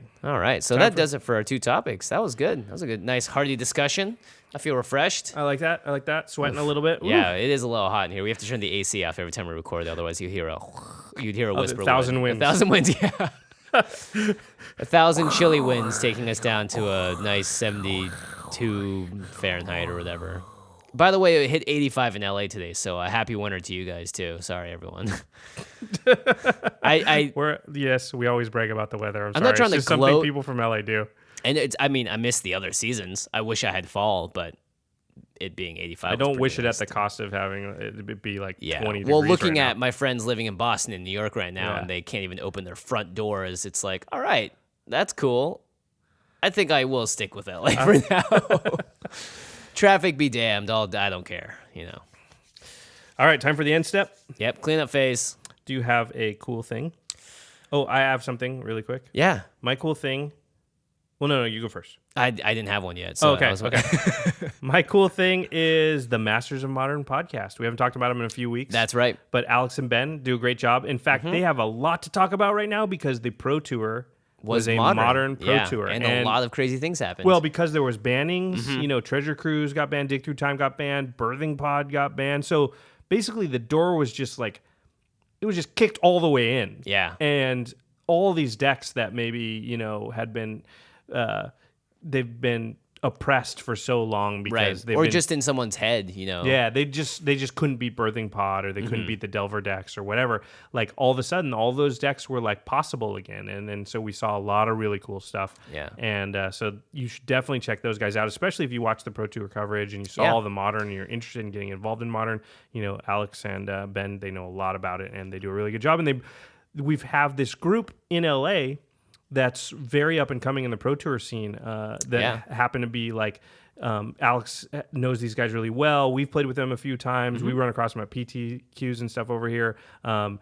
So that does it for our 2 topics. That was good. That was a good, nice, hearty discussion. I feel refreshed. I like that. Sweating a little bit. Ooh. Yeah, it is a little hot in here. We have to turn the AC off every time we record. Otherwise, you'd hear a whisper. 1,000 winds. 1,000 winds, yeah. 1,000 chilly winds taking us down to a nice 72 Fahrenheit or whatever. By the way, it hit 85 in LA today, so a happy winter to you guys too. Sorry, everyone. Yes, we always brag about the weather. I'm sorry. Not trying it's to just gloat. Something people from LA do. And I miss the other seasons. I wish I had fall, but it being 85. I don't wish it at the cost of having it be like 20 degrees. Well, looking right at my friends living in Boston and New York right now, and they can't even open their front doors, it's like, all right, that's cool. I think I will stick with LA for now. Traffic be damned. I don't care, All right, time for the end step. Yep, cleanup phase. Do you have a cool thing? Oh, I have something really quick. Yeah. My cool thing. Well, no, you go first. I didn't have one yet. So okay. My cool thing is the Masters of Modern podcast. We haven't talked about them in a few weeks. That's right. But Alex and Ben do a great job. In fact, they have a lot to talk about right now because the Pro Tour was a modern Pro Tour. And a lot of crazy things happened. Well, because there was bannings, Treasure Cruise got banned, Dig Through Time got banned, Birthing Pod got banned. So basically the door was just like, it was just kicked all the way in. Yeah. And all these decks that maybe, had been, they've been oppressed for so long because they've been, just in someone's head, Yeah, they just couldn't beat Birthing Pod or they couldn't beat the Delver decks or whatever. Like all of a sudden, all those decks were like possible again, and so we saw a lot of really cool stuff. Yeah, and so you should definitely check those guys out, especially if you watch the Pro Tour coverage and you saw all the modern and you're interested in getting involved in modern. Alex and Ben, they know a lot about it and they do a really good job. And we've have this group in LA that's very up and coming in the Pro Tour scene that happen to be like Alex knows these guys really well. We've played with them a few times. We run across them at PTQs and stuff over here. And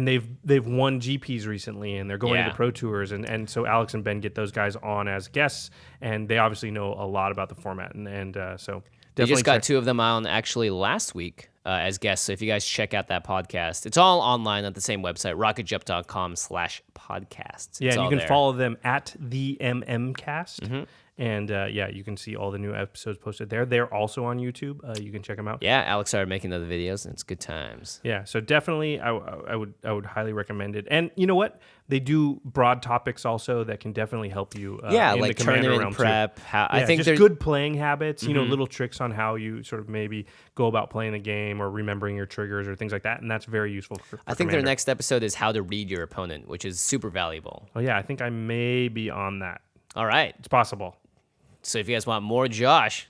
they've won GPs recently and they're going to the Pro Tours. And so Alex and Ben get those guys on as guests and they obviously know a lot about the format. And so they just got 2 of them on actually last week as guests. So if you guys check out that podcast, it's all online at the same website, rocketjump.com/podcasts. Yeah, and you can follow them at the MMcast. And you can see all the new episodes posted there. They're also on YouTube. You can check them out. Yeah, Alex started making other videos, and it's good times. Yeah, so definitely, I would highly recommend it. And you know what? They do broad topics also that can definitely help you. In like the Commander tournament realm prep. I think just good playing habits. Little tricks on how you sort of maybe go about playing the game or remembering your triggers or things like that. And that's very useful. For I think Commander. their next episode is how to read your opponent, which is super valuable. Oh yeah, I think I may be on that. All right, it's possible. So if you guys want more Josh,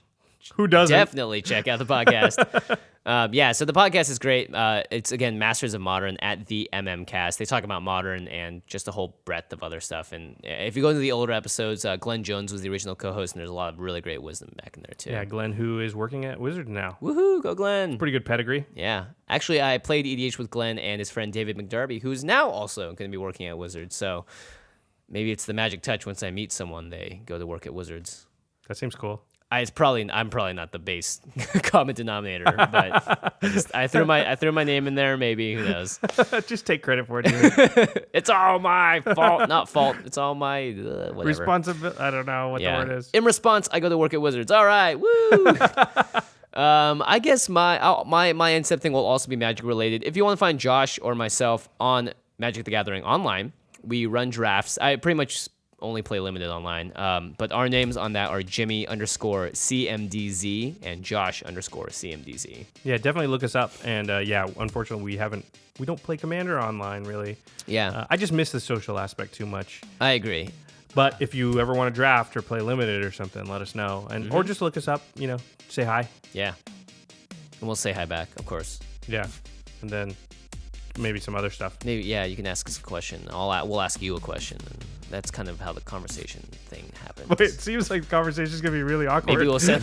who doesn't, definitely check out the podcast. Yeah, so the podcast is great. It's, again, Masters of Modern at the MMCast. They talk about modern and just a whole breadth of other stuff. And if you go into the older episodes, Glenn Jones was the original co-host, and there's a lot of really great wisdom back in there, too. Yeah, Glenn, who is working at Wizard now. Woohoo, go Glenn. Pretty good pedigree. Yeah. Actually, I played EDH with Glenn and his friend David McDarby, who's now also going to be working at Wizards. So maybe it's the magic touch. Once I meet someone, they go to work at Wizards. That seems cool. I'm probably not the base common denominator, but I threw my name in there. Maybe, who knows? Just take credit for it. It's all my fault, not fault. It's all my whatever. Responsibility. I don't know what the word is. In response, I go to work at Wizards. All right, woo. I guess my instep thing will also be Magic related. If you want to find Josh or myself on Magic the Gathering online, we run drafts. I pretty much only play limited online. But our names on that are Jimmy_CMDZ and Josh_CMDZ. Yeah, definitely look us up. And unfortunately, we don't play Commander online, really. Yeah. I just miss the social aspect too much. I agree. But if you ever want to draft or play limited or something, let us know. And or just look us up, say hi. Yeah. And we'll say hi back, of course. Yeah. And then maybe some other stuff. Maybe, yeah, you can ask us a question. We'll ask you a question. And that's kind of how the conversation thing happens. Wait, it seems like the conversation is going to be really awkward. Maybe I'll send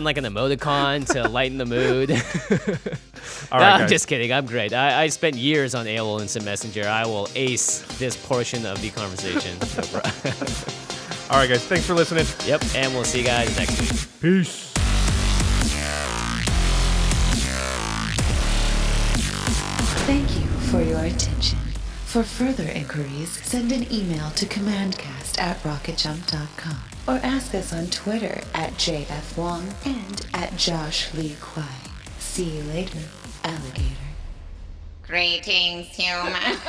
like an emoticon to lighten the mood. All right, I'm just kidding. I'm great. I spent years on AOL Instant Messenger. I will ace this portion of the conversation. All right, guys. Thanks for listening. Yep, and we'll see you guys next week. Peace. Thank you for your attention. For further inquiries, send an email to commandcast@rocketjump.com or ask us on Twitter @JFWong and @JoshLeeQuai. See you later, alligator. Greetings, humans.